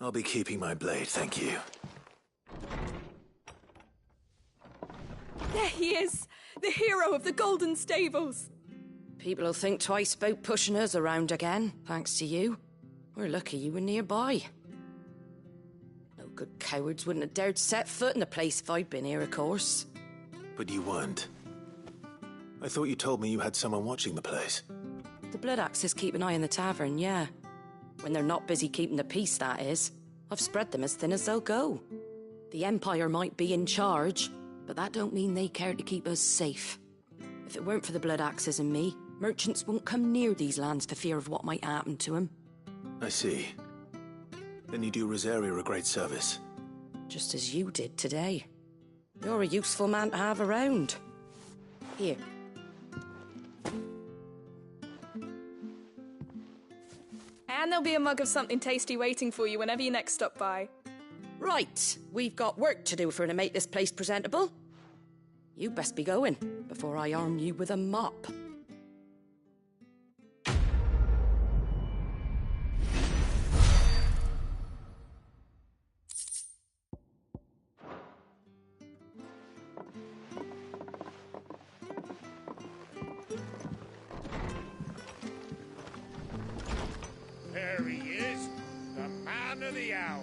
I'll be keeping my blade, thank you. There he is! The hero of the Golden Stables! People will think twice about pushing us around again, thanks to you. We're lucky you were nearby. No good cowards wouldn't have dared set foot in the place if I'd been here, of course. But you weren't. I thought you told me you had someone watching the place. The Blood Axes keep an eye on the tavern, yeah. When they're not busy keeping the peace, that is. I've spread them as thin as they'll go. The Empire might be in charge, but that don't mean they care to keep us safe. If it weren't for the Blood Axes and me, merchants won't come near these lands for fear of what might happen to them. I see. Then you do Rosaria a great service. Just as you did today. You're a useful man to have around. Here. And there'll be a mug of something tasty waiting for you whenever you next stop by. Right, we've got work to do for to make this place presentable. You best be going, before I arm you with a mop. There he is, the man of the hour.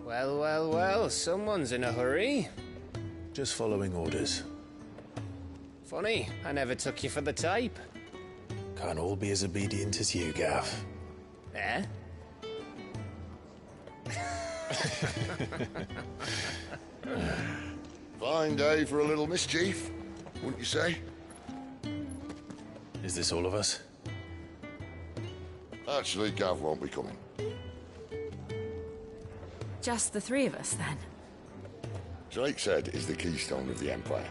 Well, well, well, someone's in a hurry. Just following orders. Funny, I never took you for the type. Can't all be as obedient as you, Gav. Eh? Fine day for a little mischief, wouldn't you say? Is this all of us? Actually, Gav won't be coming. Just the three of us, then? Drakeshead is the keystone of the Empire.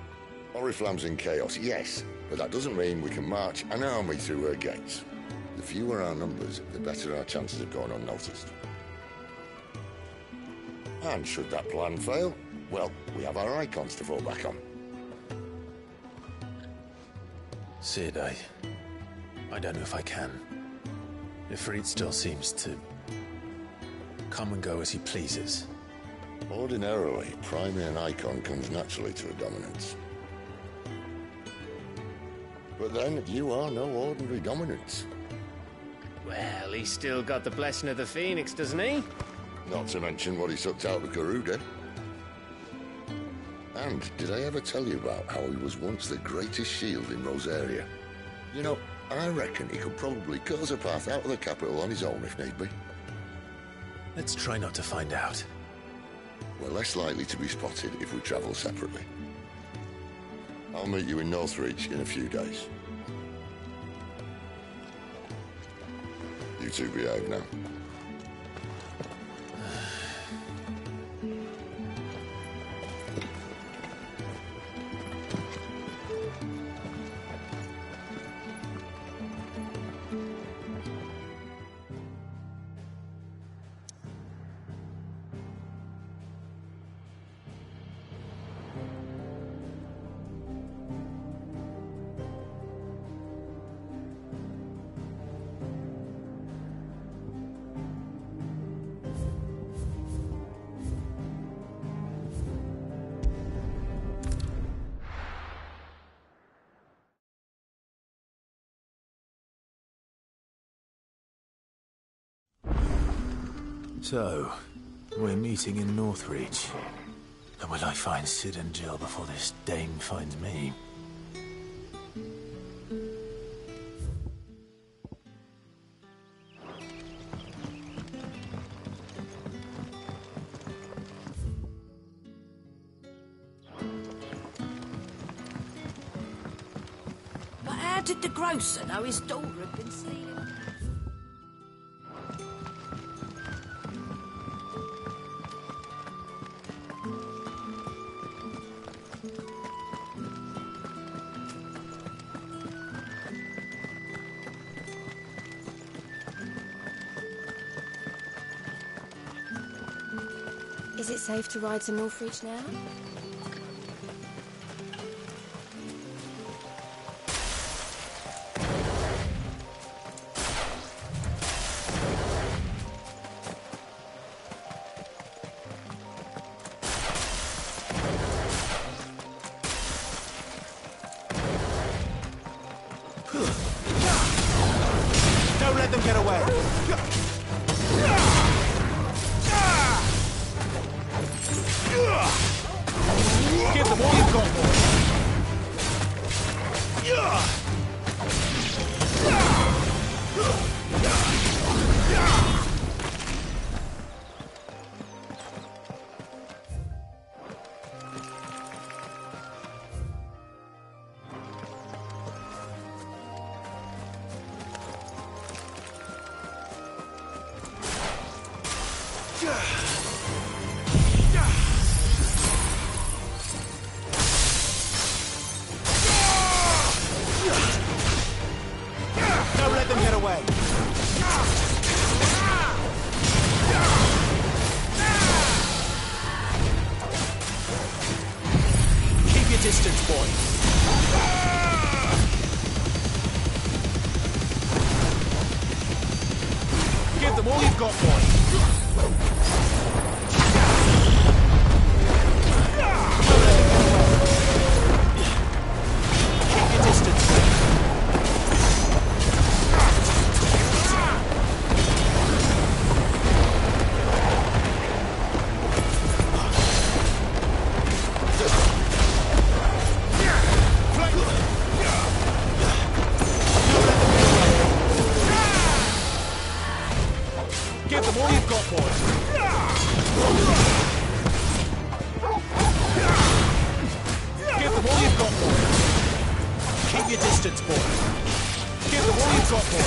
Oriflamme's in chaos, yes, but that doesn't mean we can march an army through her gates. The fewer our numbers, the better our chances of going unnoticed. And should that plan fail, well, we have our icons to fall back on. Sid, I don't know if I can. Ifrit still seems to come and go as he pleases. Ordinarily, priming an icon comes naturally to a dominance. But then, you are no ordinary dominance. Well, he's still got the blessing of the Phoenix, doesn't he? Not to mention what he sucked out of Garuda. And did I ever tell you about how he was once the greatest shield in Rosaria? You know, I reckon he could probably cut us a path out of the capital on his own if need be. Let's try not to find out. We're less likely to be spotted if we travel separately. I'll meet you in Northreach in a few days. You two behave now. So, we're meeting in Northreach. And will I find Sid and Jill before this dame finds me? But how did the grocer know his daughter had been stealing? Is it safe to ride to Northreach now? Don't let them get away! Give them all you've got, Don't let them get away! Keep your distance, boy. Give them all you've got, boy. Keep your distance, boy. Give them all you've got, boy. Give them all you've got, boy. Keep your distance, boy. Give them all you've got, boy.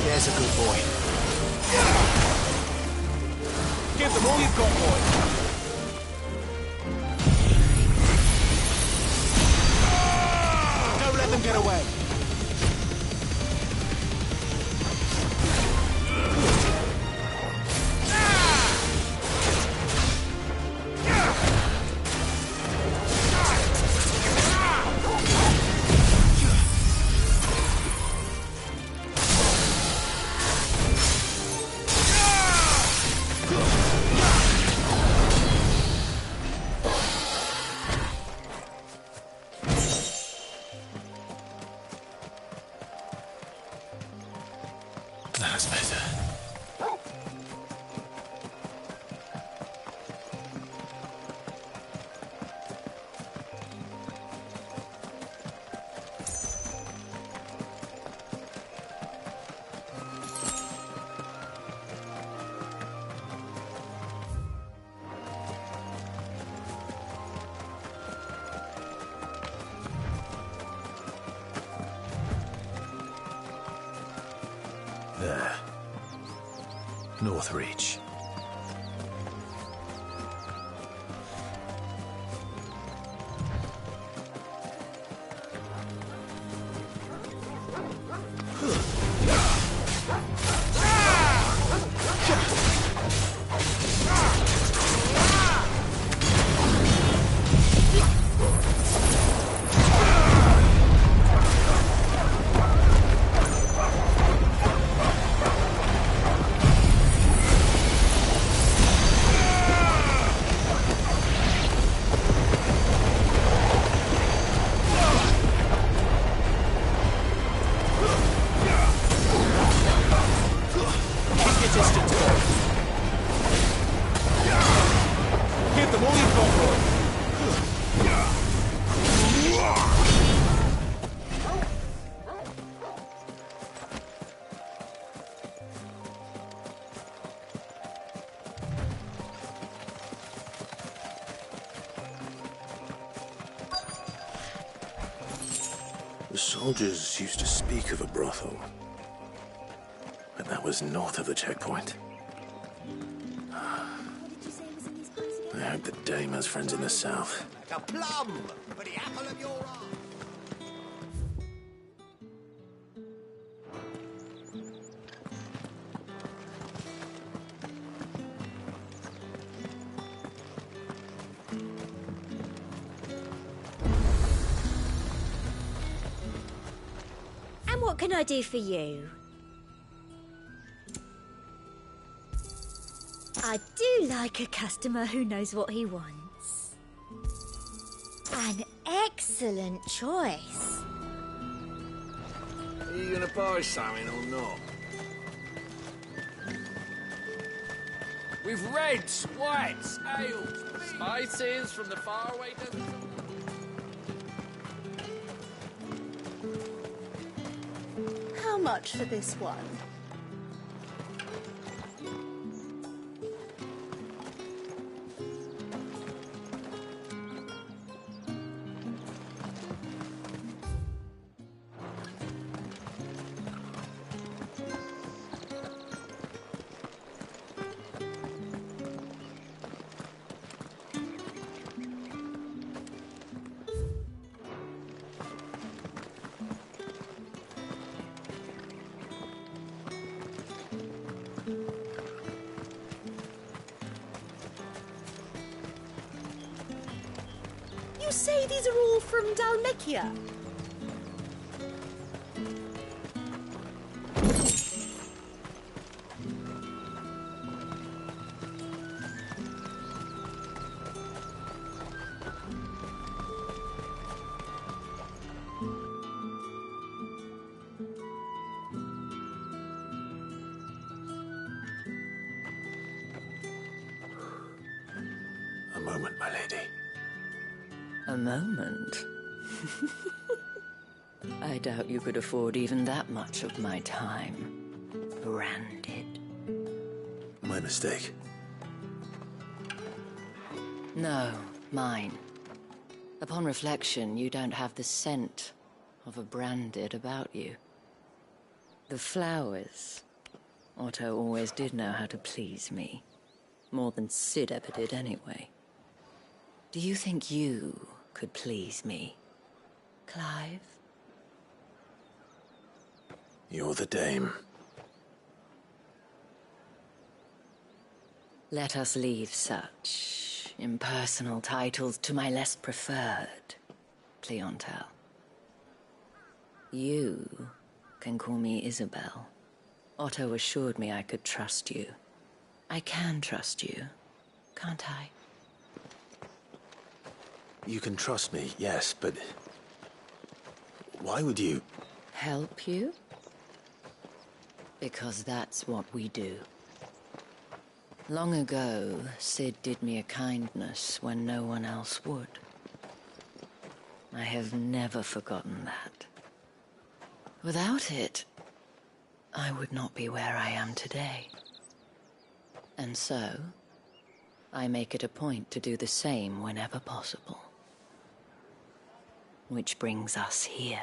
There's a good boy. Give them all you've got, boy. Don't let them get away. There. Northreach. The soldiers used to speak of a brothel, but that was north of the checkpoint. I hope the dame has friends in the south. A plum for the apple of your eye. And what can I do for you? I do like a customer who knows what he wants. An excellent choice. Are you gonna buy something or not? With reds, whites, ales, spices from the faraway desert. How much for this one? You say these are all from Dalmekia? A moment, my lady. A moment? I doubt you could afford even that much of my time. Branded. My mistake. No, mine. Upon reflection, you don't have the scent of a branded about you. The flowers. Otto always did know how to please me. More than Sid ever did anyway. Do you think you could please me, Clive? You're the dame. Let us leave such impersonal titles to my less preferred clientele. You can call me Isabel. Otto assured me I could trust you. I can trust you, can't I? You can trust me, yes, but why would you? Help you? Because that's what we do. Long ago, Sid did me a kindness when no one else would. I have never forgotten that. Without it, I would not be where I am today. And so, I make it a point to do the same whenever possible. Which brings us here.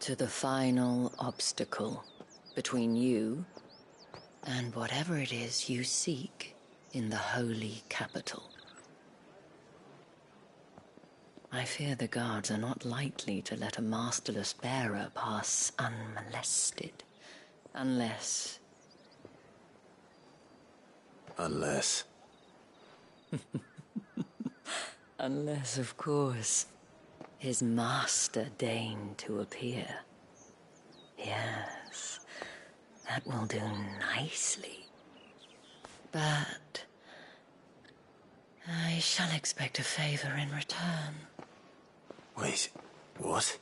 to the final obstacle between you and whatever it is you seek in the holy capital. I fear the guards are not likely to let a masterless bearer pass unmolested. Unless... Unless... Unless, of course, his master deigned to appear. Yes, that will do nicely. But... I shall expect a favor in return. Wait, what?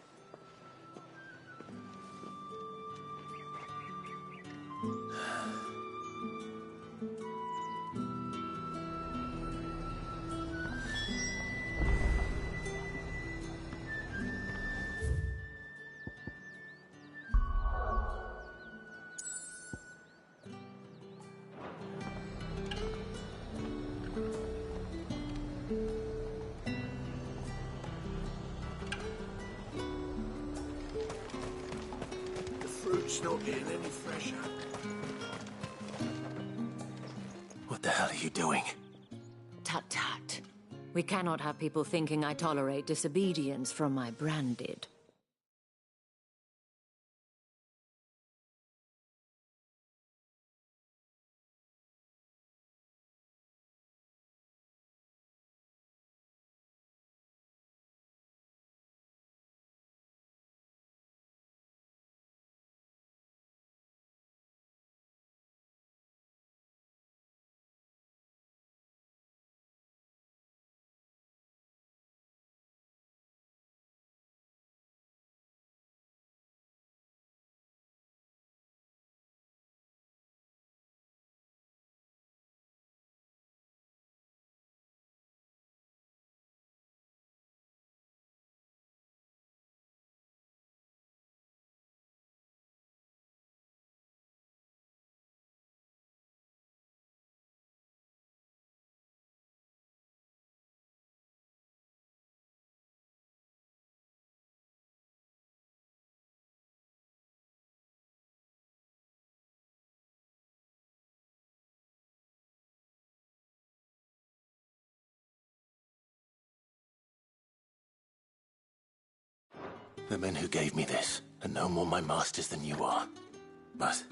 Fruit's not getting any fresher. What the hell are you doing? Tut-tut. We cannot have people thinking I tolerate disobedience from my branded. The men who gave me this are no more my masters than you are. But...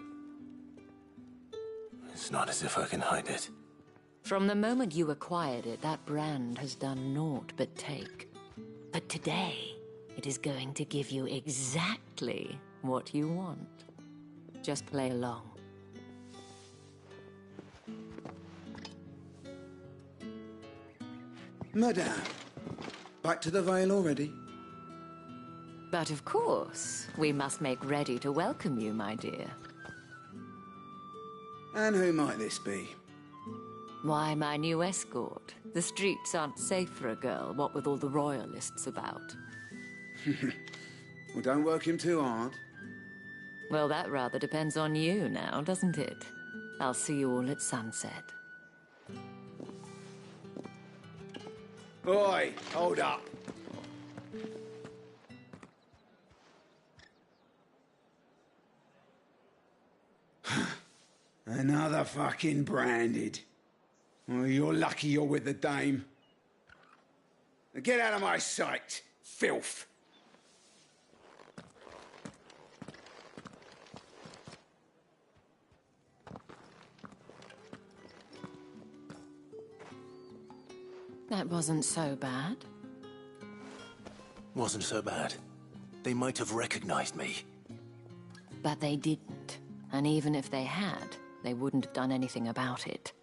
it's not as if I can hide it. From the moment you acquired it, that brand has done naught but take. But today, it is going to give you exactly what you want. Just play along. Madame, back to the Vale already? But of course, we must make ready to welcome you, my dear. And who might this be? Why, my new escort. The streets aren't safe for a girl, what with all the royalists about. Well, don't work him too hard. Well, that rather depends on you now, doesn't it? I'll see you all at sunset. Oi, hold up. Another fucking branded. Well, you're lucky you're with the dame. Now get out of my sight, filth. That wasn't so bad. Wasn't so bad. They might have recognized me. But they didn't. And even if they had, they wouldn't have done anything about it.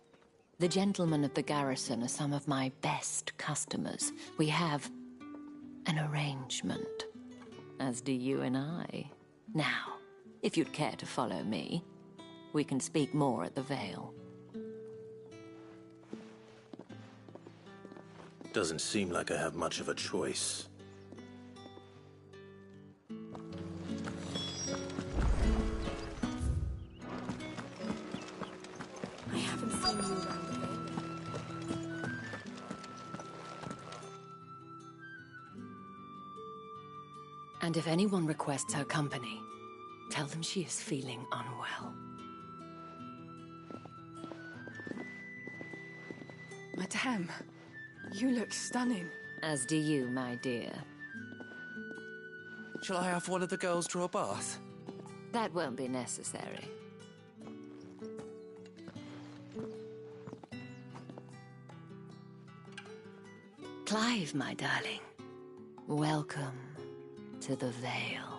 The gentlemen of the garrison are some of my best customers. We have an arrangement, as do you and I. Now, if you'd care to follow me, we can speak more at the Vale. Doesn't seem like I have much of a choice. I haven't seen you around the Vale. And if anyone requests her company, tell them she is feeling unwell. Madame, you look stunning. As do you, my dear. Shall I have one of the girls draw a bath? That won't be necessary. Clive, my darling. Welcome to the Vale.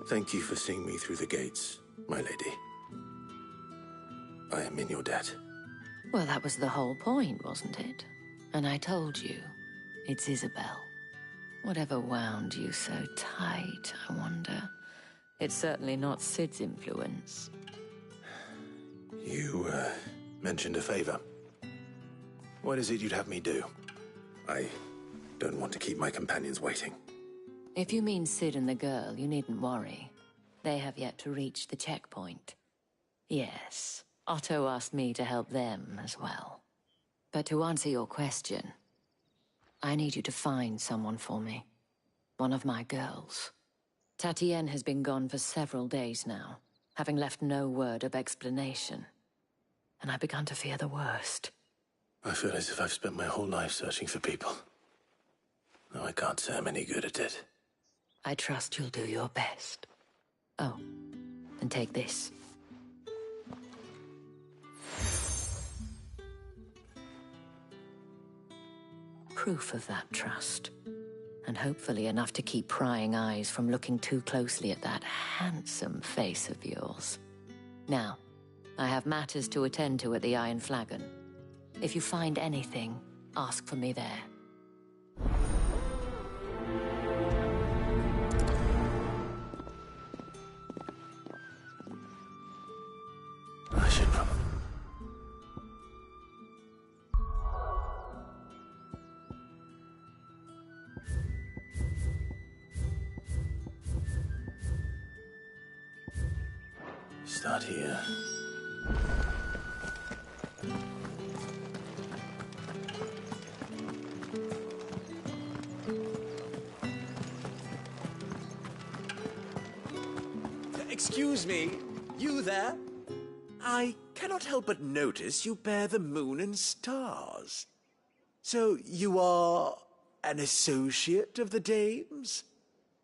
Thank you for seeing me through the gates, my lady. I am in your debt. Well, that was the whole point, wasn't it? And I told you, it's Isabel. Whatever wound you so tight, I wonder. It's certainly not Sid's influence. You, mentioned a favor. What is it you'd have me do? I don't want to keep my companions waiting. If you mean Sid and the girl, you needn't worry. They have yet to reach the checkpoint. Yes, Otto asked me to help them as well. But to answer your question, I need you to find someone for me. One of my girls. Tatienne has been gone for several days now, having left no word of explanation. And I've begun to fear the worst. I feel as if I've spent my whole life searching for people. No, I can't say I'm any good at it. I trust you'll do your best. Oh, and take this. Proof of that trust. And hopefully enough to keep prying eyes from looking too closely at that handsome face of yours. Now, I have matters to attend to at the Iron Flagon. If you find anything, ask for me there. I should probably... start here. Excuse me, you there? I cannot help but notice you bear the moon and stars. So you are an associate of the dames?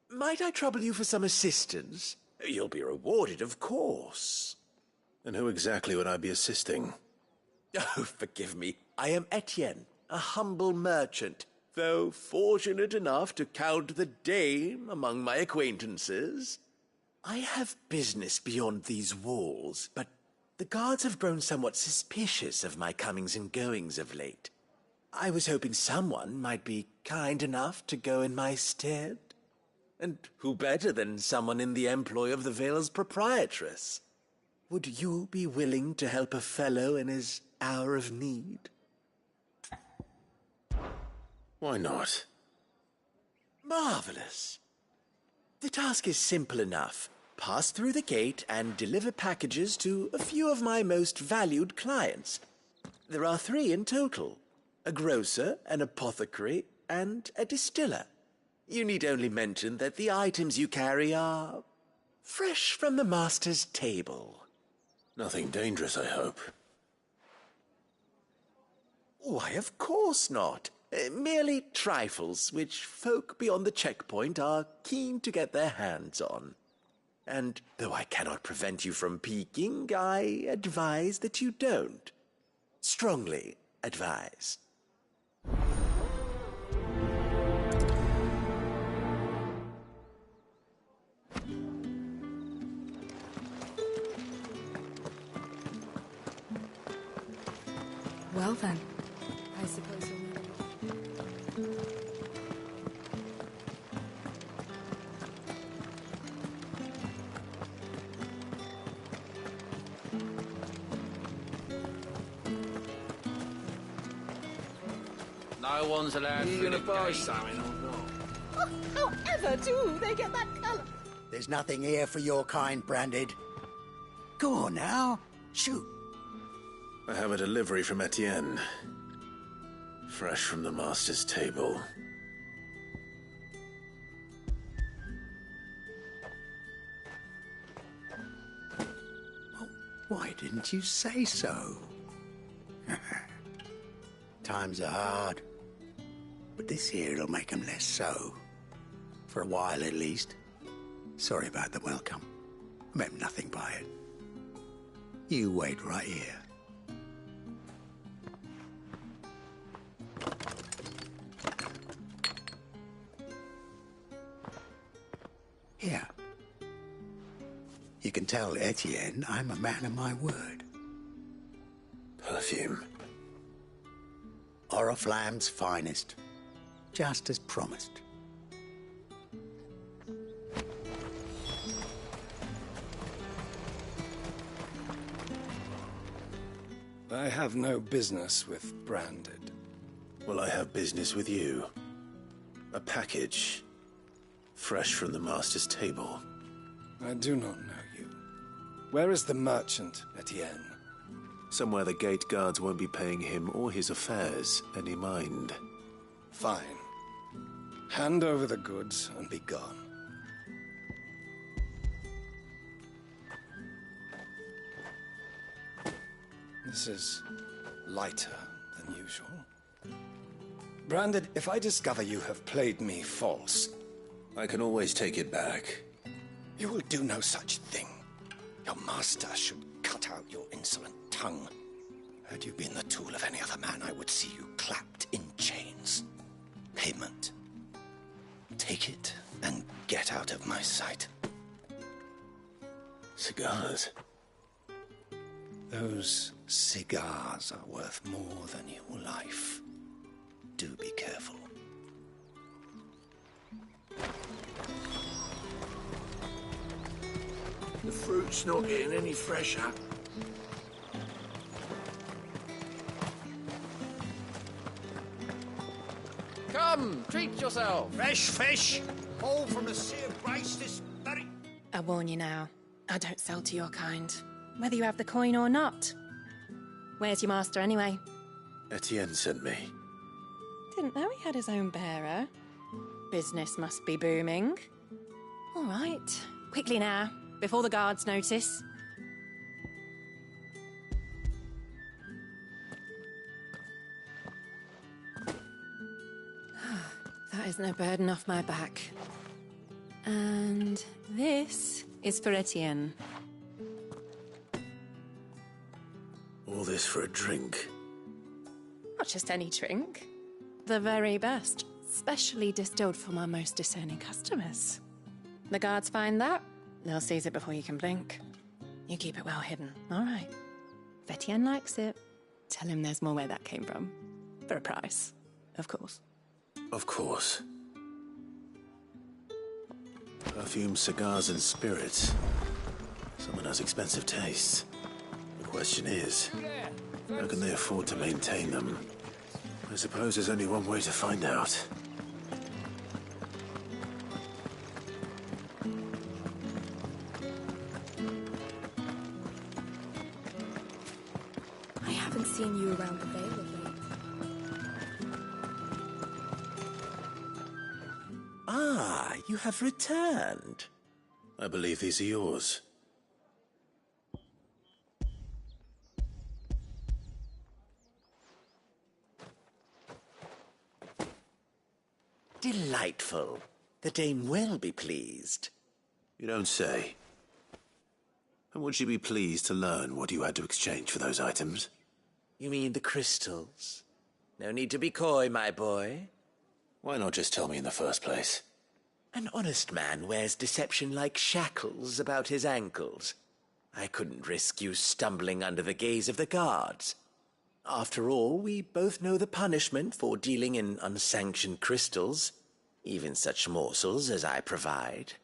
Might I trouble you for some assistance? You'll be rewarded, of course. And who exactly would I be assisting? Oh, forgive me. I am Etienne, a humble merchant, though fortunate enough to count the dame among my acquaintances. I have business beyond these walls, but the guards have grown somewhat suspicious of my comings and goings of late. I was hoping someone might be kind enough to go in my stead. And who better than someone in the employ of the Vale's proprietress? Would you be willing to help a fellow in his hour of need? Why not? Marvelous. The task is simple enough. Pass through the gate and deliver packages to a few of my most valued clients. There are 3 in total. A grocer, an apothecary, and a distiller. You need only mention that the items you carry are fresh from the master's table. Nothing dangerous, I hope. Why, of course not. Merely trifles which folk beyond the checkpoint are keen to get their hands on. And though I cannot prevent you from peeking, I advise that you don't. Strongly advise. Well then. I suppose you'll need a lot. No one's allowed. Are you going to buy something or not? Oh, however do they get that colour? There's nothing here for your kind, Branded. Go on now. Shoot. I have a delivery from Etienne. Fresh from the master's table. Why didn't you say so? Times are hard. But this here'll make 'em less so. For a while, at least. Sorry about the welcome. I meant nothing by it. You wait right here. Here. You can tell Etienne I'm a man of my word. Perfume. Oriflamme's finest. Just as promised. I have no business with Branded. Well, I have business with you. A package. Fresh from the master's table. I do not know you. Where is the merchant, Etienne? Somewhere the gate guards won't be paying him or his affairs any mind. Fine. Hand over the goods and be gone. This is lighter than usual. Branded, if I discover you have played me false... I can always take it back. You will do no such thing. Your master should cut out your insolent tongue. Had you been the tool of any other man, I would see you clapped in chains. Payment. Take it and get out of my sight. Cigars? Those cigars are worth more than your life. Do be careful. The fruit's not getting any fresher. Come, treat yourself. Fresh fish, all from the sea of grace this very... I warn you now, I don't sell to your kind, whether you have the coin or not. Where's your master anyway? Etienne sent me. Didn't know he had his own bearer. Business must be booming. All right, quickly now, before the guards notice. That is no burden off my back. And this is for Etienne. All this for a drink? Not just any drink. The very best, specially distilled for my most discerning customers. The guards find that, they'll seize it before you can blink. You keep it well hidden, all right? If Etienne likes it, tell him there's more where that came from. For a price, of course. Of course. Perfume, cigars, and spirits. Someone has expensive tastes. The question is, how can they afford to maintain them? I suppose there's only one way to find out. I haven't seen you around the Vale of late. Ah, you have returned. I believe these are yours. Delightful. The dame will be pleased. You don't say. And would she be pleased to learn what you had to exchange for those items? You mean the crystals? No need to be coy, my boy. Why not just tell me in the first place? An honest man wears deception like shackles about his ankles. I couldn't risk you stumbling under the gaze of the guards. After all, we both know the punishment for dealing in unsanctioned crystals, even such morsels as I provide.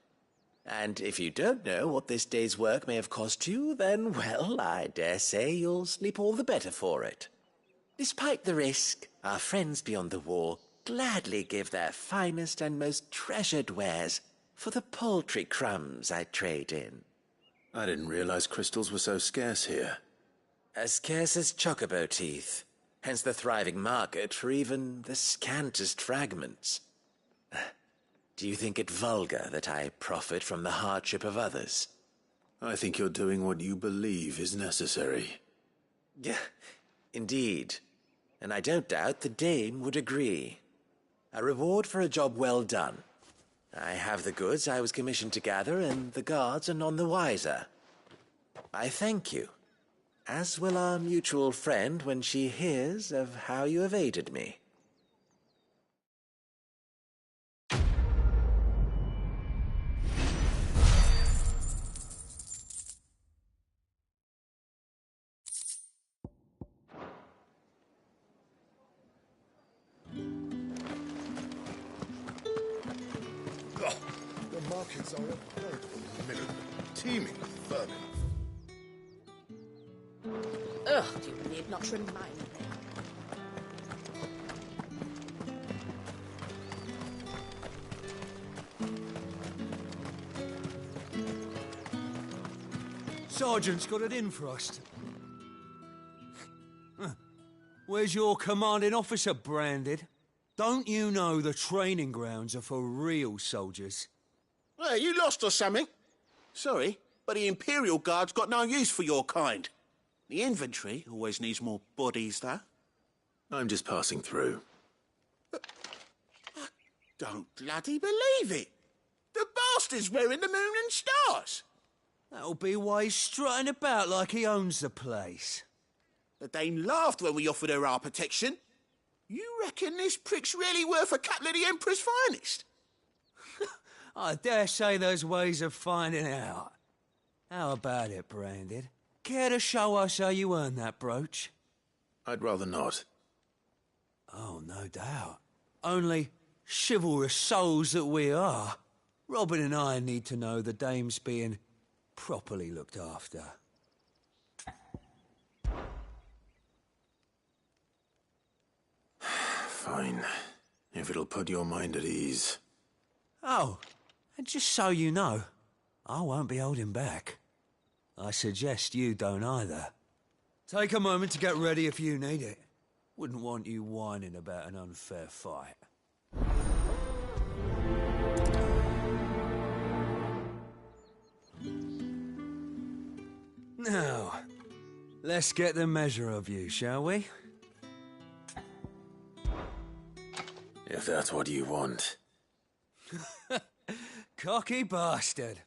And if you don't know what this day's work may have cost you, then, well, I dare say you'll sleep all the better for it. Despite the risk, our friends beyond the wall gladly give their finest and most treasured wares for the paltry crumbs I trade in. I didn't realize crystals were so scarce here. As scarce as chocobo teeth, hence the thriving market for even the scantest fragments. Do you think it vulgar that I profit from the hardship of others? I think you're doing what you believe is necessary. Yeah, indeed. And I don't doubt the dame would agree. A reward for a job well done. I have the goods I was commissioned to gather, and the guards are none the wiser. I thank you, as will our mutual friend when she hears of how you have aided me. The markets are a veritable mill, teeming with vermin. Ugh, you need not remind me. Sergeant's got it in for us. Where's your commanding officer, Branded? Don't you know the training grounds are for real soldiers? Hey, you lost or something? Sorry, but the Imperial Guard's got no use for your kind. The infantry always needs more bodies, though. I'm just passing through. I don't bloody believe it. The bastard's wearing the moon and stars. That'll be why he's strutting about like he owns the place. The dame laughed when we offered her our protection. You reckon this prick's really worth a couple of the Emperor's finest? I dare say there's ways of finding out. How about it, Branded? Care to show us how you earned that brooch? I'd rather not. Oh, no doubt. Only chivalrous souls that we are, Robin and I need to know the dame's being properly looked after. Fine. If it'll put your mind at ease. Oh, and just so you know, I won't be holding back. I suggest you don't either. Take a moment to get ready if you need it. Wouldn't want you whining about an unfair fight. Now, let's get the measure of you, shall we? If that's what you want. Cocky bastard.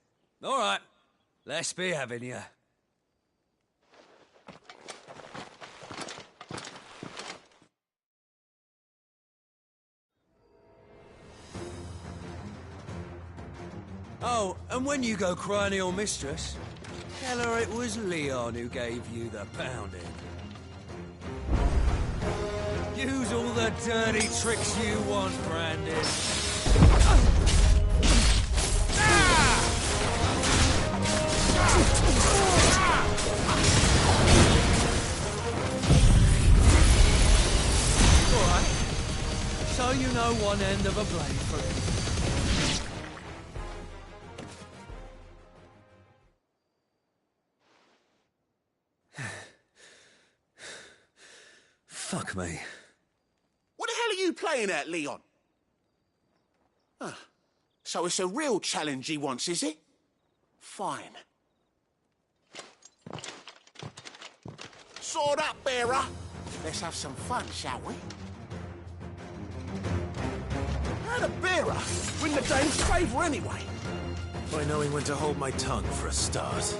All right, let's be having you. Oh, and when you go crying to your mistress, tell her it was Leon who gave you the pounding. Use all the dirty tricks you want, Brandon. All right. So you know one end of a blade for him. Fuck me. What the hell are you playing at, Leon? So it's a real challenge he wants, is it? Fine. Sword up, bearer. Let's have some fun, shall we? How'd a bearer win the dame's favour anyway? By knowing when to hold my tongue for a start.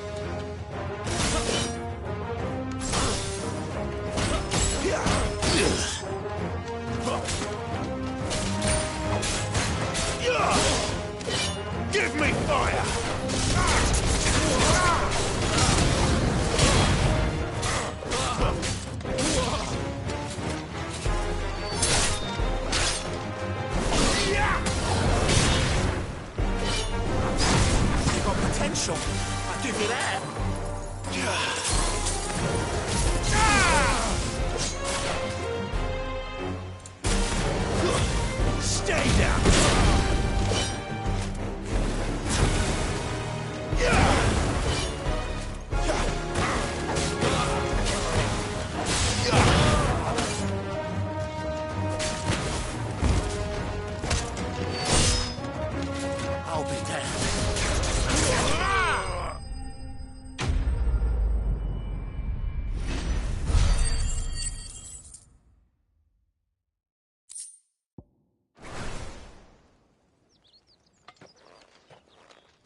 Give me fire!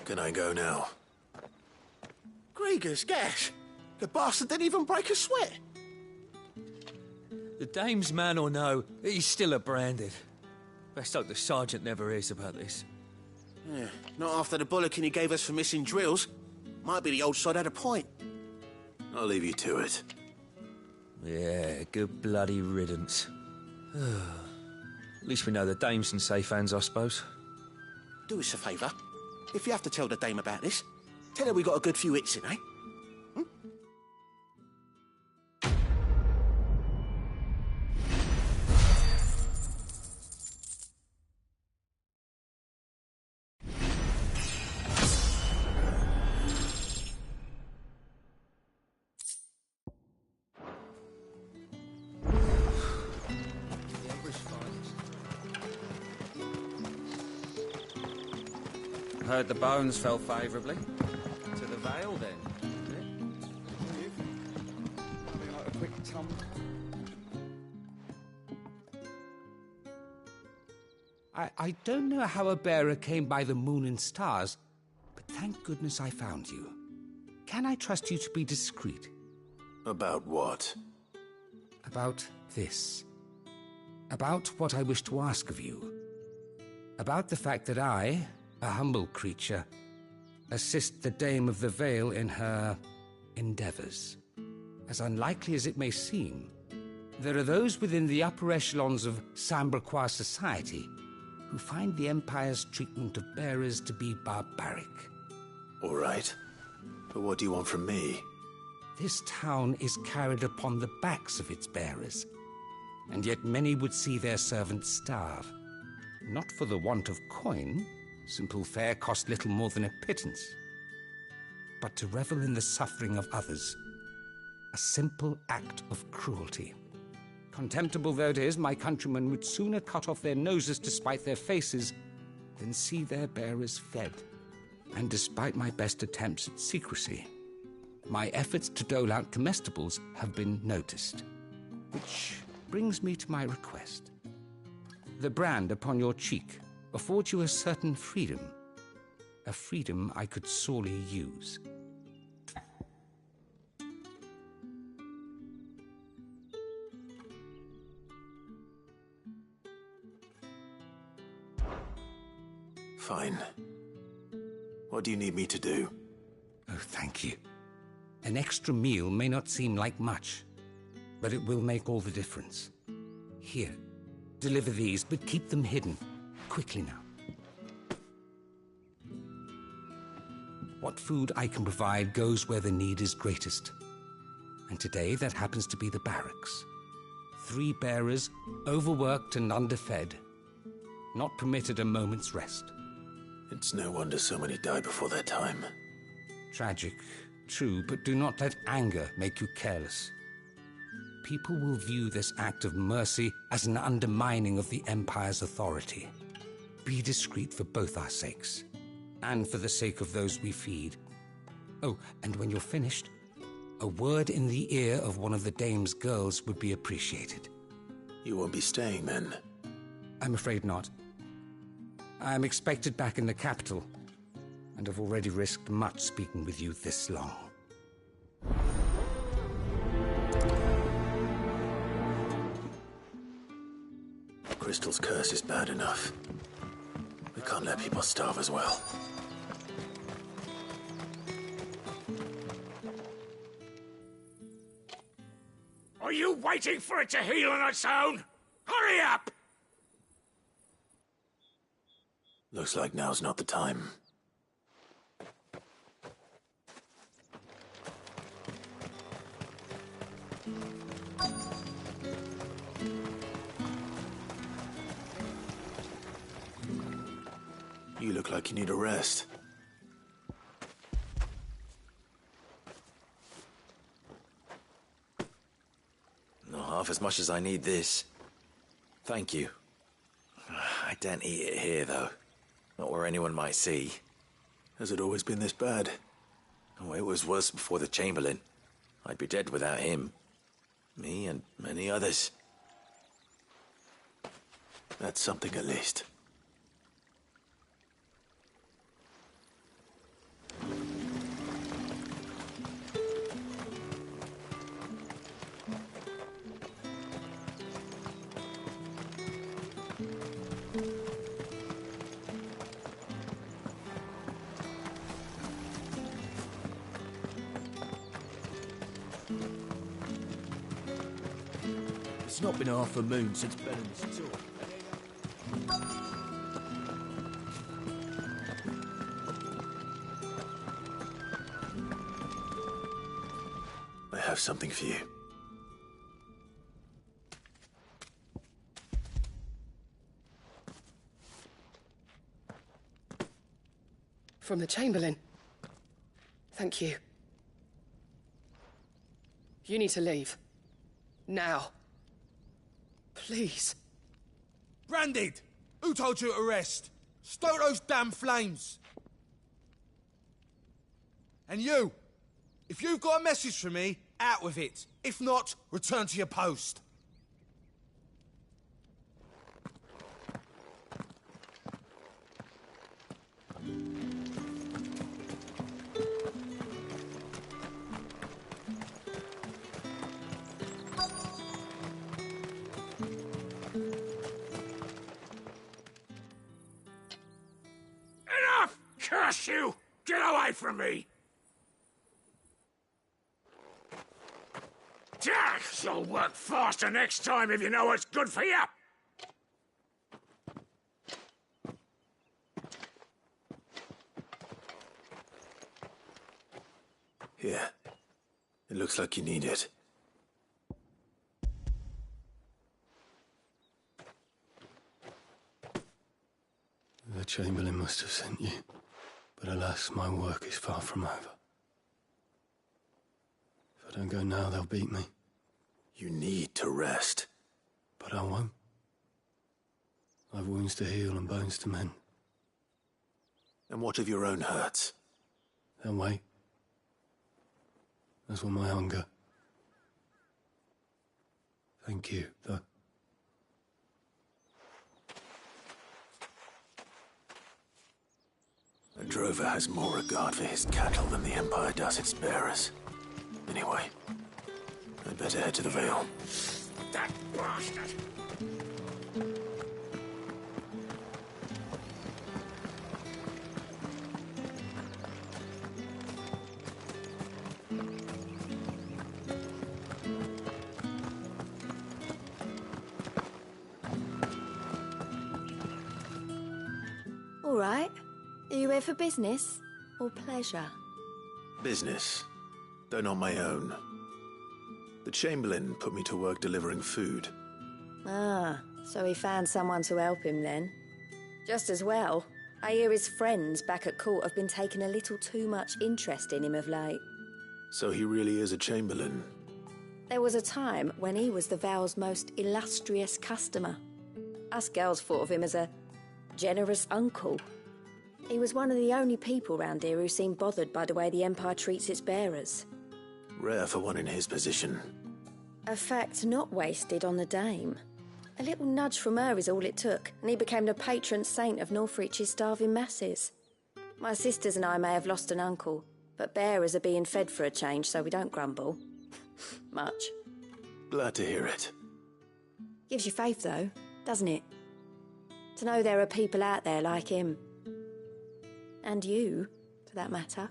Can I go now? Gregor's gas! The bastard didn't even break a sweat! The dame's man or no, he's still a branded. Best hope the sergeant never hears about this. Yeah, not after the bollocking he gave us for missing drills. Might be the old sod had a point. I'll leave you to it. Yeah, good bloody riddance. At least we know the dame's in safe hands, I suppose. Do us a favour. If you have to tell the dame about this, tell her we got a good few hits in, eh? Heard the bones fell favourably. To the Vale, then. Like a quick tumble. I don't know how a bearer came by the moon and stars, but thank goodness I found you. Can I trust you to be discreet? About what? About this. About what I wish to ask of you. About the fact that I, a humble creature, assist the Dame of the Vale in her endeavours. As unlikely as it may seem, there are those within the upper echelons of Samberquois society who find the Empire's treatment of bearers to be barbaric. All right. But what do you want from me? This town is carried upon the backs of its bearers, and yet many would see their servants starve. Not for the want of coin. Simple fare cost little more than a pittance. But to revel in the suffering of others, a simple act of cruelty. Contemptible though it is, my countrymen would sooner cut off their noses to spite their faces than see their bearers fed. And despite my best attempts at secrecy, my efforts to dole out comestibles have been noticed. Which brings me to my request. The brand upon your cheek affords you a certain freedom. A freedom I could sorely use. Fine. What do you need me to do? Oh, thank you. An extra meal may not seem like much, but it will make all the difference. Here, deliver these, but keep them hidden. Quickly now. What food I can provide goes where the need is greatest. And today that happens to be the barracks. 3 bearers, overworked and underfed, not permitted a moment's rest. It's no wonder so many die before their time. Tragic, true, but do not let anger make you careless. People will view this act of mercy as an undermining of the Empire's authority. Be discreet for both our sakes, and for the sake of those we feed. Oh, and when you're finished, a word in the ear of one of the Dame's girls would be appreciated. You won't be staying then? I'm afraid not. I'm expected back in the capital, and have already risked much speaking with you this long. Crystal's curse is bad enough. We can't let people starve as well. Are you waiting for it to heal on its own? Hurry up! Looks like now's not the time. You look like you need a rest. Not half as much as I need this. Thank you. I daren't eat it here, though. Not where anyone might see. Has it always been this bad? Oh, it was worse before the Chamberlain. I'd be dead without him. Me and many others. That's something at least. It's not been half a moon since Benham's tour. I have something for you. From the Chamberlain. Thank you. You need to leave. Now. Please. Branded! Who told you to rest? Stoke those damn flames! And you! If you've got a message for me, out with it. If not, return to your post. Enough! Curse you! Get away from me! You'll work faster next time if you know what's good for you! Here. It looks like you need it. The Chamberlain must have sent you, but alas, my work is far from over. If I don't go now, they'll beat me. You need to rest. But I won't. I've wounds to heal and bones to mend. And what of your own hurts? They'll wait. As will my hunger. Thank you, though. A drover has more regard for his cattle than the Empire does its bearers. Anyway, I'd better head to the Vale. That bastard! All right. Are you here for business or pleasure? Business, though not my own. The Chamberlain put me to work delivering food. Ah, so he found someone to help him then. Just as well. I hear his friends back at court have been taking a little too much interest in him of late. So he really is a Chamberlain. There was a time when he was the Vale's most illustrious customer. Us girls thought of him as a generous uncle. He was one of the only people round here who seemed bothered by the way the Empire treats its bearers. Rare for one in his position. A fact not wasted on the dame. A little nudge from her is all it took, and he became the patron saint of Northreach's starving masses. My sisters and I may have lost an uncle, but bearers are being fed for a change, so we don't grumble. Much. Glad to hear it. Gives you faith, though, doesn't it? To know there are people out there like him. And you, for that matter.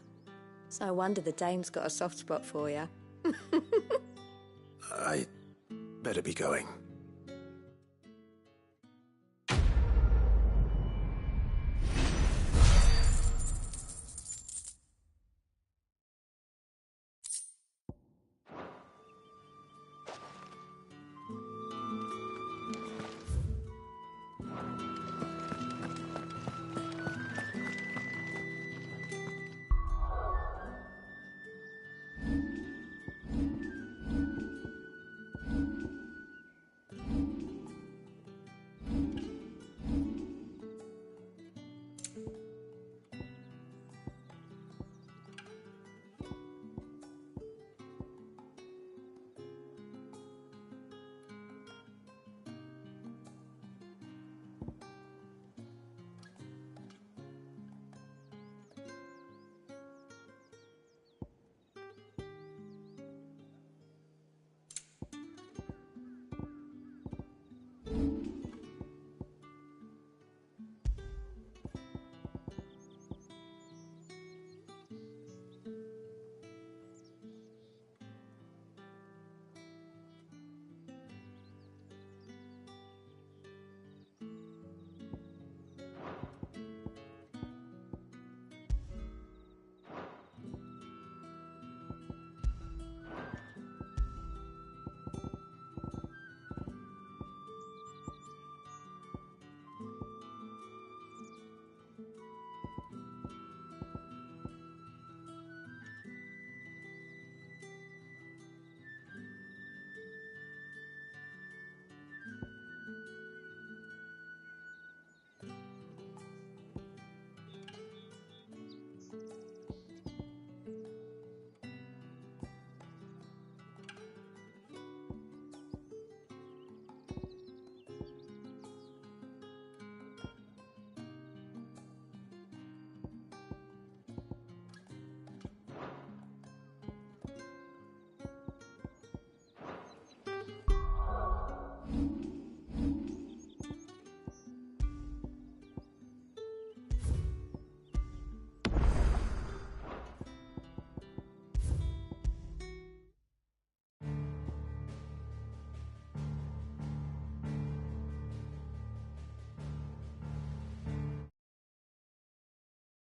It's no wonder the dame's got a soft spot for you. I better be going.